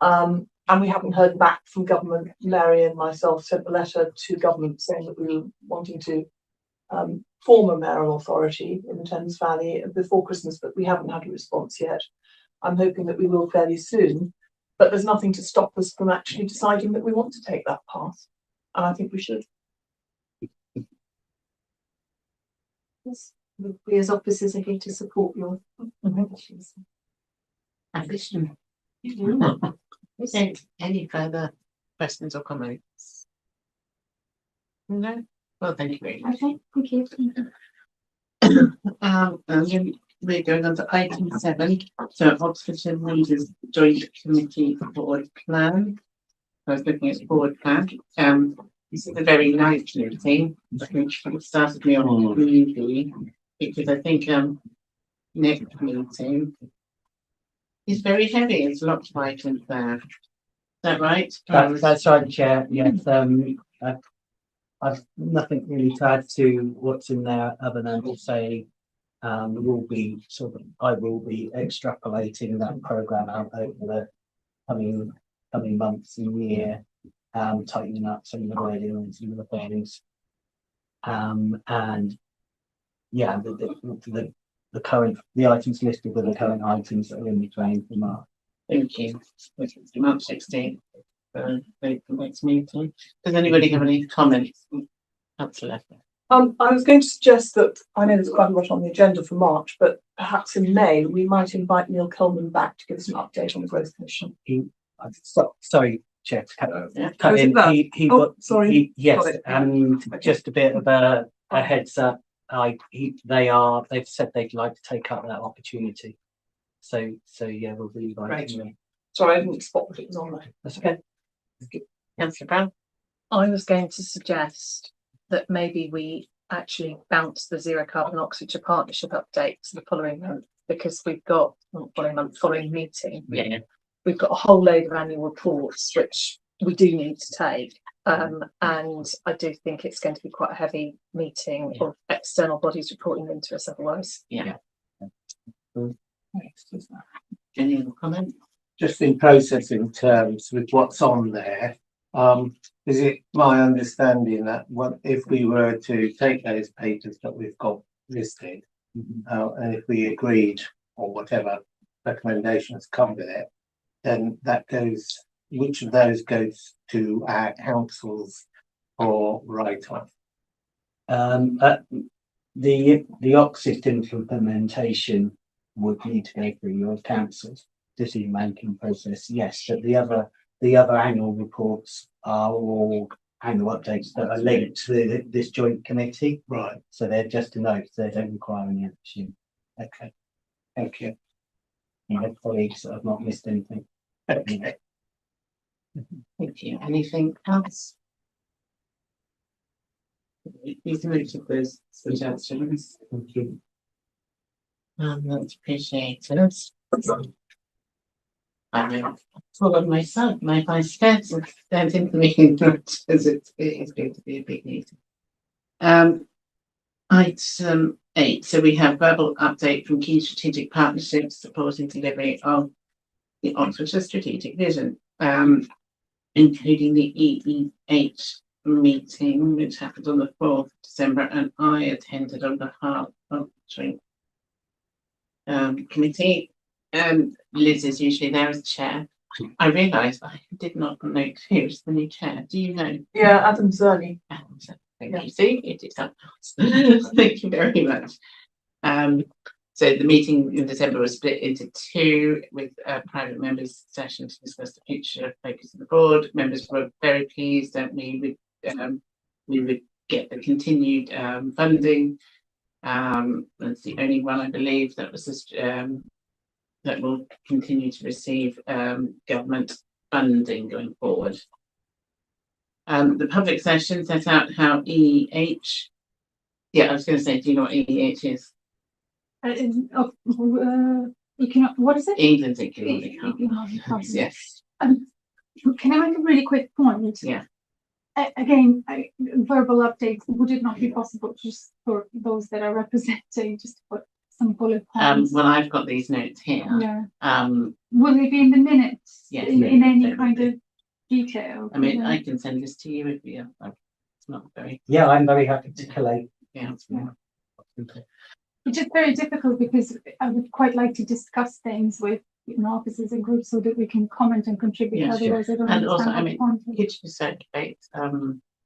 And we haven't heard back from government. Mary and myself sent a letter to government saying that we were wanting to form a mayoral authority in the Thames Valley before Christmas, but we haven't had a response yet. I'm hoping that we will fairly soon, but there's nothing to stop us from actually deciding that we want to take that path. And I think we should. Yes. We as officers are here to support your ambitions. Ambition. Any further questions or comments? No? Well, thank you very much. Okay, thank you. And then we're going on to item 7. So Oxfordshire Leaders Joint Committee Board Plan. I was looking at the board plan. This is a very nice meeting. I think it started me on easy because I think next meeting is very heavy. There's lots of items there. Is that right? That's right, Chair. Yes. I've nothing really to add to what's in there other than to say I will be extrapolating that programme out over the coming months and year, tightening up some of the wording and some of the things. And yeah, the items listed are the current items that are in the train for March. Thank you. March 16th. For the next meeting. Does anybody have any comments? Councillor Lepner. I was going to suggest that I know there's quite a lot on the agenda for March, but perhaps in May we might invite Neil Coleman back to give us an update on the Growth Commission. Sorry, Chair. Sorry. Yes, and just a bit of a heads up. They've said they'd like to take up that opportunity. So yeah, we'll be inviting them. Sorry, I didn't spot that it was on there. That's okay. Councillor Brown. I was going to suggest that maybe we actually bounce the Zero Carbon Oxfordshire Partnership update to the following month, because we've got following meeting. Yeah. We've got a whole load of annual reports which we do need to take. And I do think it's going to be quite a heavy meeting of external bodies reporting into us otherwise. Yeah. Any other comment? Just in processing terms with what's on there, is it my understanding that if we were to take those papers that we've got listed, and if we agreed or whatever recommendations come with it, then that goes, which of those goes to our councils for write-off? The Oxford implementation would need to go through your council's decision-making process, yes, but the other annual reports are all annual updates that are linked to this joint committee. Right, So they're just a note, they don't require any action. okay, thank you. My colleagues have not missed anything. Okay. Thank you. Anything else? These are those suggestions. Thank you. That's appreciated. I know, full of myself, my vice chancellor, that's information as it is going to be a big meeting. Item 8. So we have verbal update from key strategic partnerships supporting delivery of the Oxfordshire strategic vision, including the EEH meeting, which happened on the 4th of December, and I attended on behalf of the committee. Liz is usually there as chair. I realised I did not note who is the new chair. Do you know? Yeah, Adam Zerley. Thank you. See, it did help. Thank you very much. So the meeting in December was split into 2 with a private members session to discuss the future focus of the board. Members were very pleased that we would get the continued funding. That's the only one I believe that was just, that will continue to receive government funding going forward. The public session set out how EEH. Yeah, I was going to say, do you know what EEH is? What is it? England's economic hub. Yes. Can I make a really quick point? Yeah. Again, verbal updates, would it not be possible just for those that are representing, just to put some bullet points? Well, I've got these notes here. Yeah. Will they be in the minutes? Yes, in any kind of detail? I mean, I can send this to you if you like. It's not very. Yeah, I'm very happy to collate. Yeah. It's just very difficult because I would quite like to discuss things with officers and groups so that we can comment and contribute. Yeah, otherwise, I don't and also, understand I mean, what the point could you circulate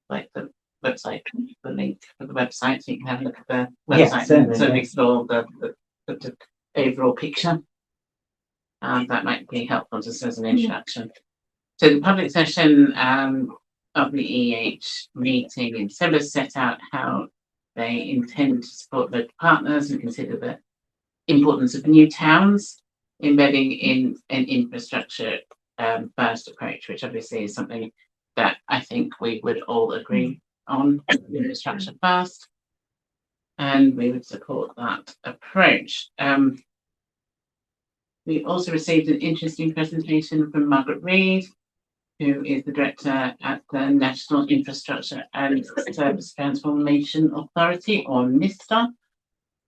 like the website, the link for the website, so you can have a look at the Yes, website, certainly, so it yeah. makes it all the overall picture. That might be helpful just as an introduction. So the public session of the EEH meeting in December set out how they intend to support local partners and consider the importance of new towns embedding in an infrastructure first approach, which obviously is something that I think we would all agree on, infrastructure first, and we would support that approach. We also received an interesting presentation from Margaret Reid, who is the director at the National Infrastructure and Service Transformation Authority, or NISTA.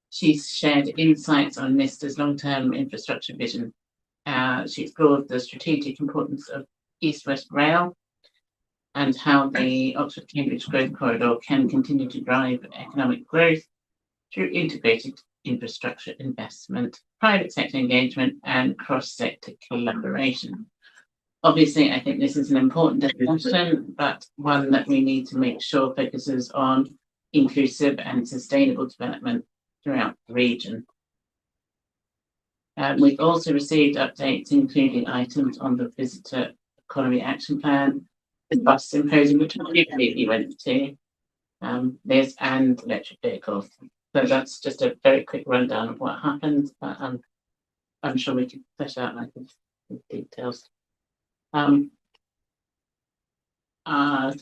She's shared insights on NISTA's long-term infrastructure vision. She explored the strategic importance of East-West Rail and how the Oxford-Cambridge Growth Corridor can continue to drive economic growth through integrated infrastructure investment, private sector engagement, and cross-sector collaboration. Obviously, I think this is an important discussion, but one that we need to make sure focuses on inclusive and sustainable development throughout the region. We've also received updates, including items on the Visitor Economy Action Plan, the bus symposium, which I believe you went to, this, and electric vehicles. So that's just a very quick rundown of what happened, but I'm sure we can flesh out like the details. Does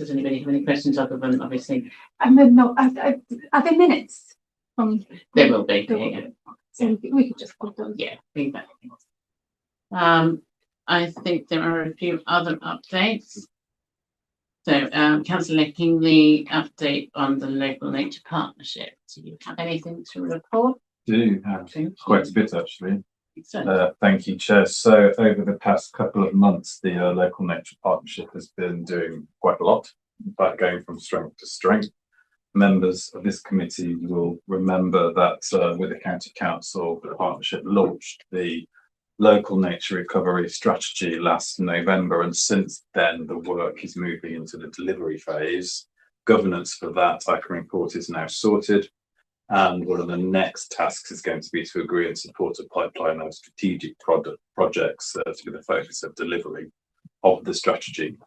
anybody have any questions other than obviously? And then no, are there minutes from? There will be. Yeah. So we could just put those. Yeah, feedback. I think there are a few other updates. So, Councillor Kingley, update on the local nature partnership. Do you have anything to report? Do have quite a bit actually. Excellent. Thank you, Chair. So over the past couple of months, the local nature partnership has been doing quite a lot, in fact, going from strength to strength. members of this committee will remember that with the County Council, the partnership launched the local nature recovery strategy last November, and since then the work is moving into the delivery phase. Governance for that, I can report, is now sorted, and one of the next tasks is going to be to agree and support a pipeline of strategic projects to be the focus of delivery of the strategy.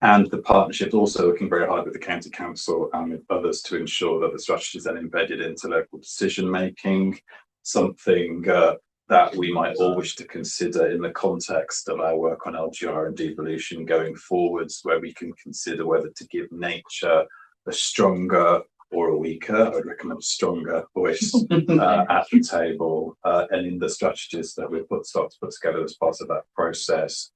And the partnership is also working very hard with the County Council and with others to ensure that the strategy is then embedded into local decision making, something that we might all wish to consider in the context of our work on LGR and devolution going forwards, where we can consider whether to give nature a stronger or a weaker, I would recommend a stronger voice at the table, and in the strategies that we've start to put together as part of that process,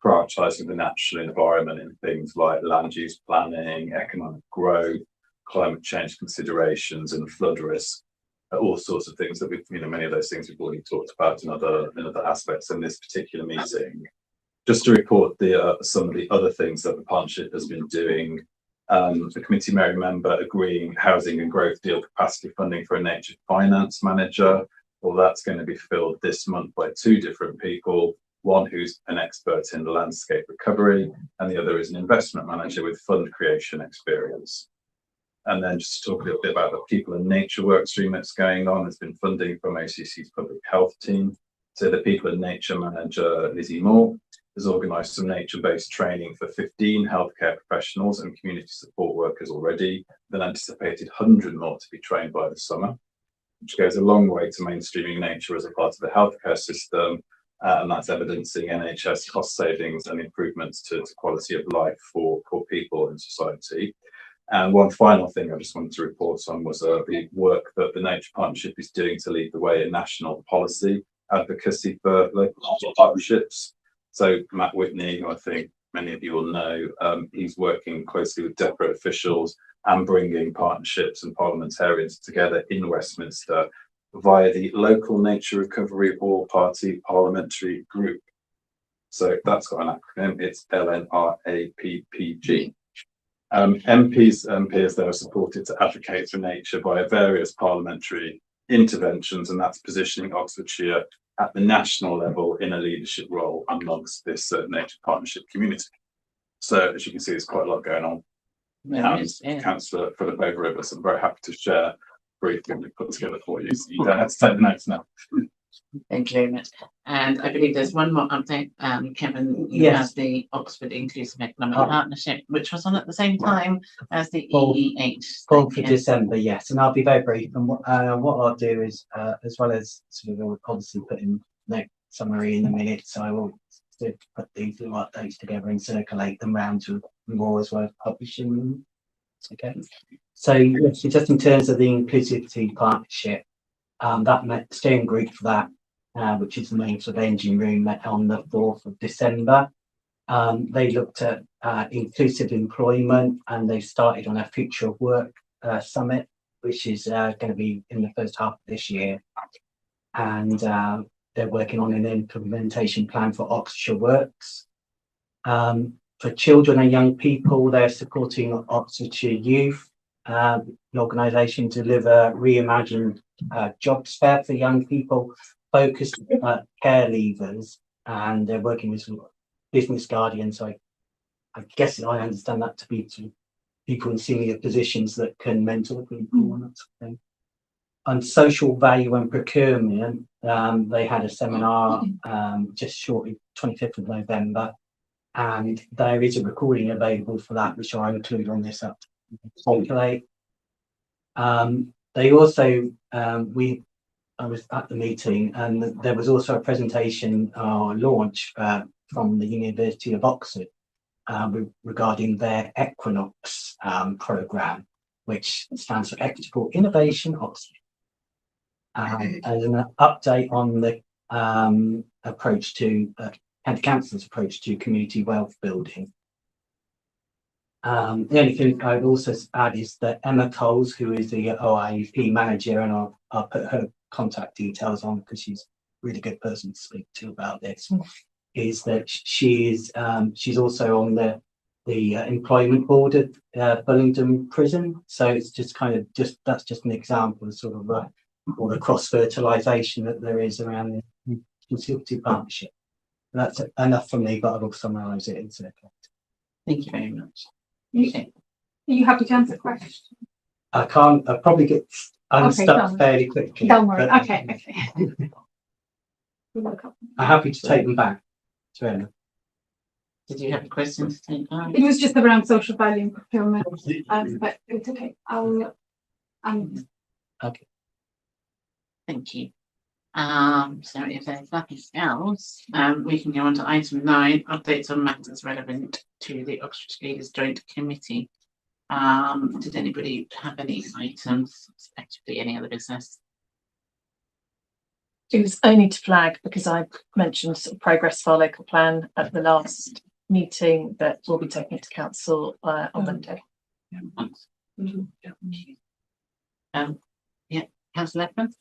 prioritising the natural environment in things like land use planning, economic growth, climate change considerations, and flood risk. All sorts of things that we've, many of those things we've already talked about in other aspects in this particular meeting. Just to report some of the other things that the partnership has been doing. The committee may remember agreeing housing and growth deal capacity funding for a nature finance manager. Well, that's going to be filled this month by two different people. One who's an expert in landscape recovery, and the other is an investment manager with fund creation experience. And then just to talk a little bit about the people and nature work stream that's going on. There's been funding from OCC's public health team. So the people and nature manager, Lizzie Moore, has organised some nature-based training for 15 healthcare professionals and community support workers already, with an anticipated 100 more to be trained by the summer, which goes a long way to mainstreaming nature as a part of the healthcare system, and that's evidencing NHS cost savings and improvements to quality of life for people in society. And one final thing I just wanted to report on was the work that the Nature Partnership is doing to lead the way in national policy advocacy for local partnerships. So Matt Whitney, who I think many of you will know, he's working closely with DEPRA officials and bringing partnerships and parliamentarians together in Westminster via the Local Nature Recovery All-Party Parliamentary Group. So that's got an acronym, it's LNRAPPG. MPs and peers there are supported to advocate for nature via various parliamentary interventions, and that's positioning Oxfordshire at the national level in a leadership role amongst this nature partnership community. So as you can see, there's quite a lot going on. Councillor Philip Overrivers, I'm very happy to share briefly we put together for you, so you don't have to take the notes now. Thank you very much. And I believe there's one more update. Kevin, you Yes. have the Oxford Inclusive Economic Partnership, which was on at the same time as the EEH. Call for December, yes, and I'll be very brief. And what I'll do is, as well as sort of obviously putting note summary in the minutes, I will sort of put these little updates together and circulate them round to more as well as publishing them. Okay. So yes, just in terms of the Inclusivity Partnership, that steering group for that, which is the main sort of engine room, met on the 4th of December. They looked at inclusive employment, and they started on a future of work summit, which is going to be in the first half of this year. And they're working on an implementation plan for Oxfordshire Works. For children and young people, they're supporting Oxfordshire Youth, an organisation to deliver reimagined jobs fair for young people, focused care leavers, and they're working with business guardians. So I guess I understand that to be to people in senior positions that can mentor people and that sort of thing. On social value and procurement, they had a seminar just shortly, 25th of November, and there is a recording available for that, which I include on this up to they also, I was at the meeting, and there was also a presentation launch from the University of Oxford regarding their Equinox programme, which stands for Equitable Innovation Oxford. As an update on the approach to County Council's approach to community wealth building. The only thing I'd also add is that Emma Coles, who is the OIP manager, and I'll put her contact details on because she's a really good person to speak to about this, is that she's also on the employment board at Bullingdon Prison. So it's just that's just an example of sort of all the cross fertilisation that there is around the consultative partnership. That's enough from me, but I will summarise it in a second. Thank you very much. Are you happy to answer questions? I can't. I probably get unstuck don't fairly quickly. Don't worry. but Okay. I'm happy to take them back. Joanna. Did you have a question to take on? It was just around social value and procurement, but it's okay. Okay. Thank you. So if there's nothing else, we can go on to item 9, updates on matters relevant to the Oxfordshire Leaders Joint Committee. Did anybody have any items, effectively any other business? It was only to flag because I mentioned sort of progress of our local plan at the last meeting that we'll be taking it to council on Monday. Yeah, Councillor Ledman?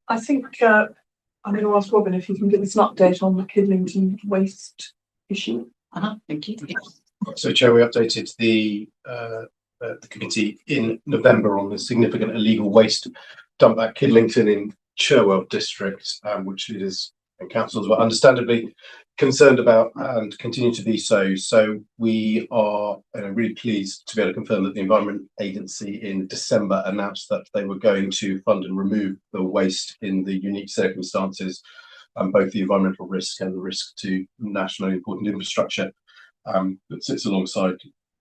I think I'm going to ask Robin if he can give us an update on the Kidlington waste issue. Thank you. So, Chair, we updated the committee in November on the significant illegal waste dump at Kidlington in Cherwell district, which leaders and councils were understandably concerned about and continue to be so. So we are really pleased to be able to confirm that the Environment Agency in December announced that they were going to fund and remove the waste in the unique circumstances, both the environmental risk and the risk to nationally important infrastructure that sits alongside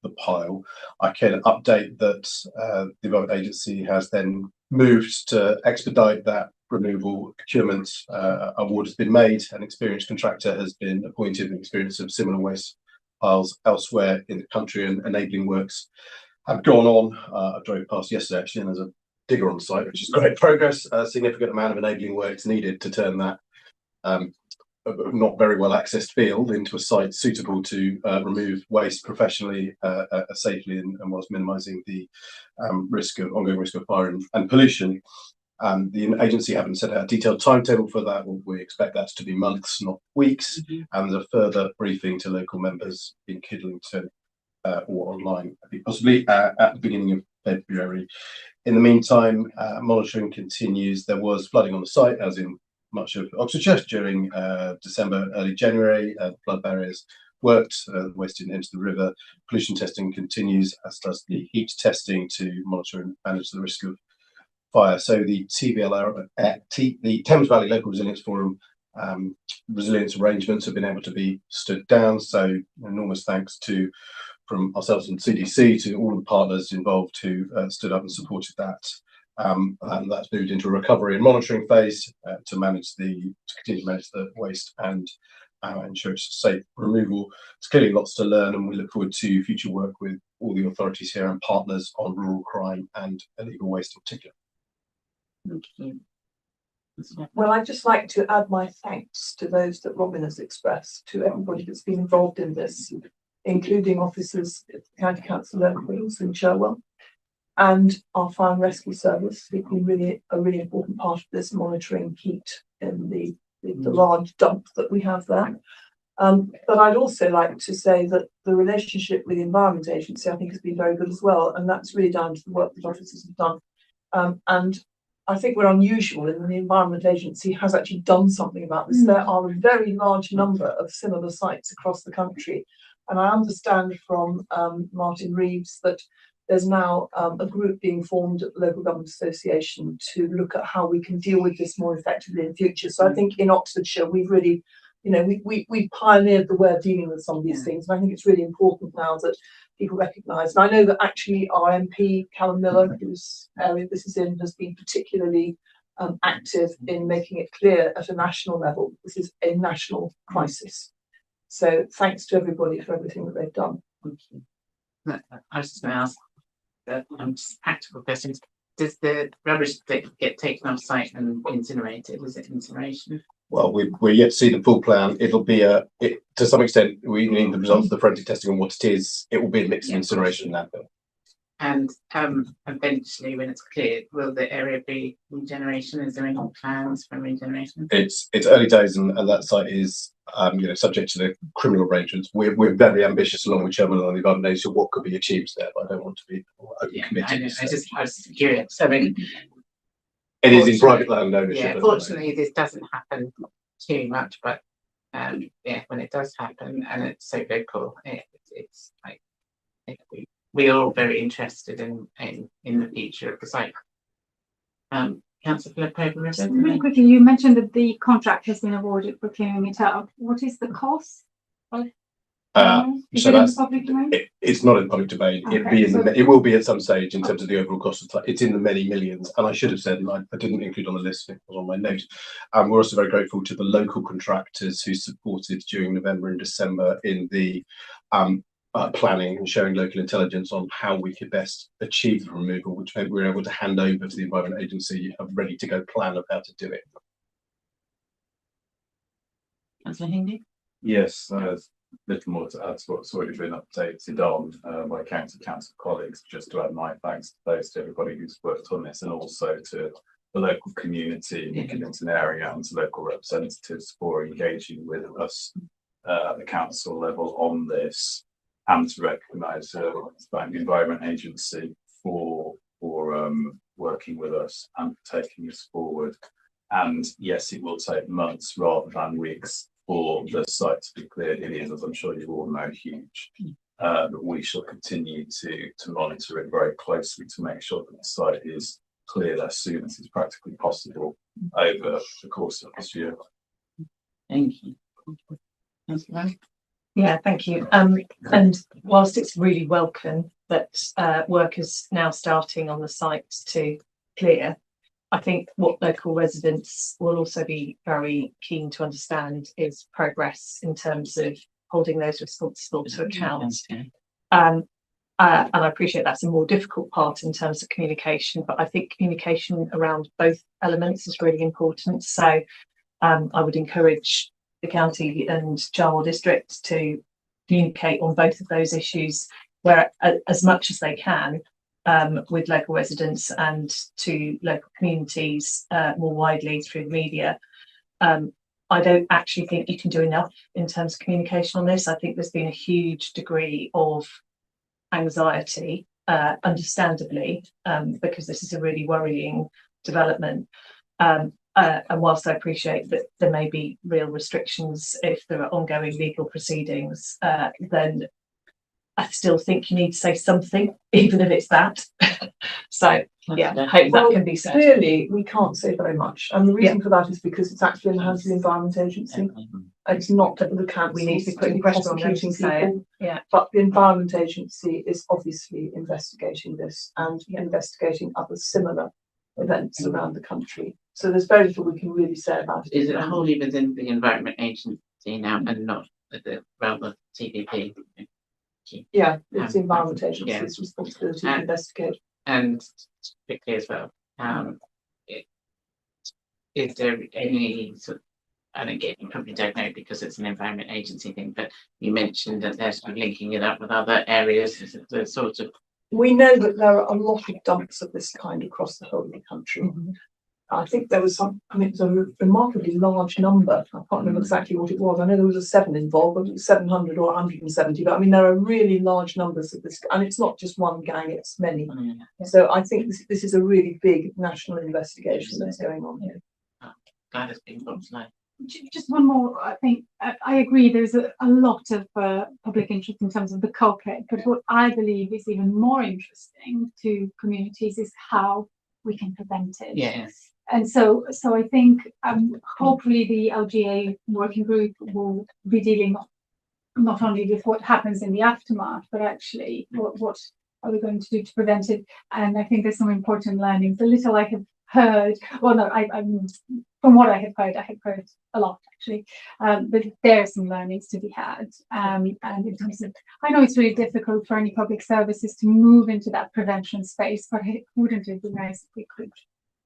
the pile. I can update that the Environment Agency has then moved to expedite that removal. Procurement award has been made. An experienced contractor has been appointed with experience of similar waste piles elsewhere in the country, and enabling works have gone on. I drove past yesterday actually, and there's a digger on site, which is great progress. A significant amount of enabling works needed to turn that not very well accessed field into a site suitable to remove waste professionally, safely, and whilst minimising the ongoing risk of fire and pollution. The agency haven't set out a detailed timetable for that. We expect that to be months, not weeks. And there's a further briefing to local members in Kidlington or online, I think possibly at the beginning of February. In the meantime, monitoring continues. There was flooding on the site, as in much of Oxfordshire, during December, early January. Flood barriers worked, the waste didn't enter the river. Pollution testing continues, as does the heat testing to monitor and manage the risk of fire. So the TVLR, the Thames Valley Local Resilience Forum resilience arrangements have been able to be stood down. So enormous thanks from ourselves and CDC to all the partners involved who stood up and supported that. And that's moved into a recovery and monitoring phase to continue to manage the waste and ensure it's safe removal. It's clearly lots to learn, and we look forward to future work with all the authorities here and partners on rural crime and illegal waste in particular. Thank you. Well, I'd just like to add my thanks to those that Robin has expressed, to everybody that's been involved in this, including officers at the County Council locals in Cherwell and our fire and rescue service. They've been really a really important part of this, monitoring heat in the large dump that we have there. But I'd also like to say that the relationship with the Environment Agency, I think, has been very good as well, and that's really down to the work that officers have done. And I think we're unusual in the Environment Agency has actually done something about this. There are a very large number of similar sites across the country. And I understand from Martin Reeves that there's now a group being formed at the Local Government Association to look at how we can deal with this more effectively in future. So I think in Oxfordshire, we've really, we pioneered the way of dealing with some of these things. And I think it's really important now that people recognise. And I know that actually our MP, Callum Miller, whose area this is in, has been particularly active in making it clear at a national level, this is a national crisis. So thanks to everybody for everything that they've done. Thank you. I was just going to ask practical questions. Does the rubbish get taken off site and incinerated? Is it incineration? Well, we're yet to see the full plan. It'll be to some extent, we need the results of the forensic testing on what it is. It will be a mix of incineration and landfill. And eventually, when it's cleared, will the area be regeneration? Is there any plans for regeneration? It's early days, and that site is subject to the criminal arrangements. We're very ambitious, along with Chairman on the Environment Agency, what could be achieved there, but I don't want to be committed. I was curious. I mean, it is in private land ownership. Yeah, fortunately, this doesn't happen too much, but yeah, when it does happen and it's so local, it's like we're all very interested in the future of the site. Councillor Philip, Just really quickly, you mentioned that the contract has been awarded for clearing it up. What is the cost? Is So it in that's the public domain? it's not in public domain. Okay, It will be at some stage in terms of the overall cost of the. It's in the many millions, and I should have said, and I didn't include on the list. It was on my note. We're also very grateful to the local contractors who supported during November and December in the planning and showing local intelligence on how we could best achieve the removal, which meant we were able to hand over to the Environment Agency a ready to go plan of how to do it. Councillor Hingley? Yes, there's little more to add to what's already been updated on by council colleagues. Just to add my thanks to those, to everybody who's worked on this, and also to the local community in the Killington area and to local representatives for engaging with us at the council level on this, and to recognise the Environment Agency for working with us and for taking us forward. And yes, it will take months rather than weeks for the site to be cleared. It is, as I'm sure you all know, huge. But we shall continue to monitor it very closely to make sure that the site is cleared as soon as it's practically possible over the course of this year. Thank you. Yeah, thank you. And whilst it's really welcome that work is now starting on the site to clear, I think what local residents will also be very keen to understand is progress in terms of holding those responsible to account. And I appreciate that's a more difficult part in terms of communication, but I think communication around both elements is really important. So I would encourage the county and Charnwood District to communicate on both of those issues where as much as they can with local residents and to local communities more widely through the media. I don't actually think you can do enough in terms of communication on this. I think there's been a huge degree of anxiety, understandably, because this is a really worrying development. And whilst I appreciate that there may be real restrictions if there are ongoing legal proceedings, then I still think you need to say something, even if it's that. So, yeah, I hope that can be said. Clearly, we can't say very much. And the reason for that is because it's actually in the hands of the Environment Agency. It's not that the council. We need to be putting pressure on them to say it. Yeah. But the Environment Agency is obviously investigating this and investigating other similar events around the country. So there's very little we can really say about it. Is it wholly within the Environment Agency now and not with the realm of TVP? Yeah, it's the Environment Agency's responsibility to investigate. And quickly as well, is there any sort of, and again, you probably don't know because it's an Environment Agency thing, but you mentioned that they're sort of linking it up with other areas, the sort of. We know that there are a lot of dumps of this kind across the whole of the country. Mm-hmm. I think there was it was a remarkably large number. I can't remember exactly what it was. I know there was a 7 involved, but it was 700 or 170. But I mean, there are really large numbers of this, and it's not just one gang; it's many. So I think this is a really big national investigation that's going on here. Glad it's been brought to light. Just one more. I think I agree. There's a lot of public interest in terms of the culprit, but what I believe is even more interesting to communities is how we can prevent it. Yes. And so I think hopefully the LGA working group will be dealing not only with what happens in the aftermath, but actually what are we going to do to prevent it. And I think there's some important learnings. The little I have heard, well, no, I'm from what I have heard a lot actually, but there are some learnings to be had. And in terms of, I know it's really difficult for any public services to move into that prevention space, but wouldn't it be nice if we could?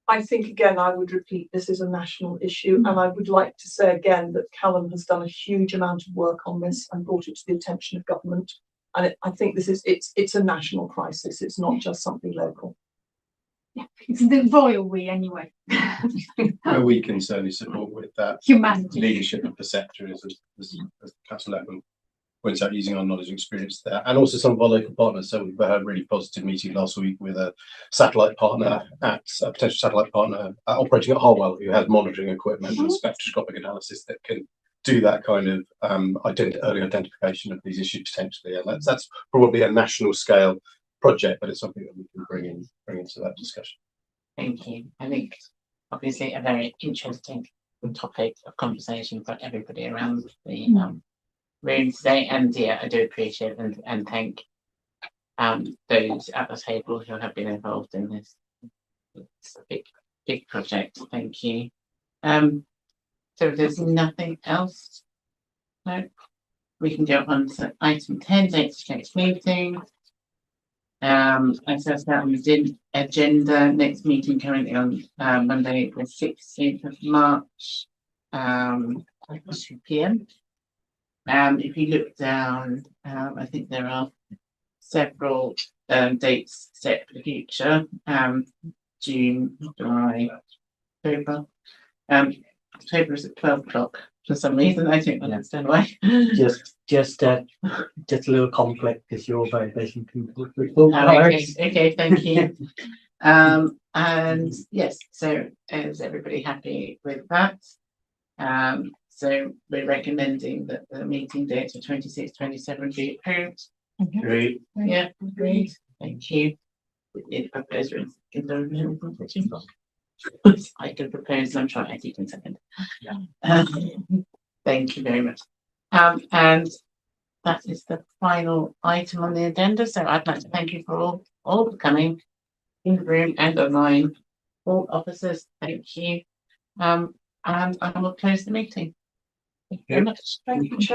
I think, again, I would repeat, this is a national issue. And I would like to say again that Callum has done a huge amount of work on this and brought it to the attention of government. And I think it's a national crisis. It's not just something local. Yeah, it's the royal we anyway. We can certainly support with that Humanity. leadership of the sector, as Councillor Letman points out, using our knowledge and experience there, and also some of our local partners. So we've had a really positive meeting last week with a satellite partner a potential satellite partner operating at Harwell, who has monitoring equipment and spectroscopic analysis that can do that kind of early identification of these issues potentially. And that's probably a national scale project, but it's something that we can bring into that discussion. Thank you. I think obviously a very interesting topic of conversation for everybody around the room today. And yeah, I do appreciate and thank those at the table who have been involved in this. It's a big project. Thank you. So if there's nothing else, no, we can go on to item 10, dates of next meeting. As I said on the agenda, next meeting currently on Monday, the 16th of March, 2 p.m. If you look down, I think there are several dates set for the future. June, July, October. October is at 12 o'clock for some reason. I don't understand why. Just a little conflict because you're very busy people. Okay, thank you. And yes, so is everybody happy with that? So we're recommending that the meeting dates of 26, 27 be approved. Great. Yeah, agreed. Thank you. I can propose, I'm trying, I think in a second. Thank you very much. And that is the final item on the agenda. So I'd like to thank you for all for coming in the room and online. All officers, thank you. And I will close the meeting. Thank you very much. Thank you, Chair.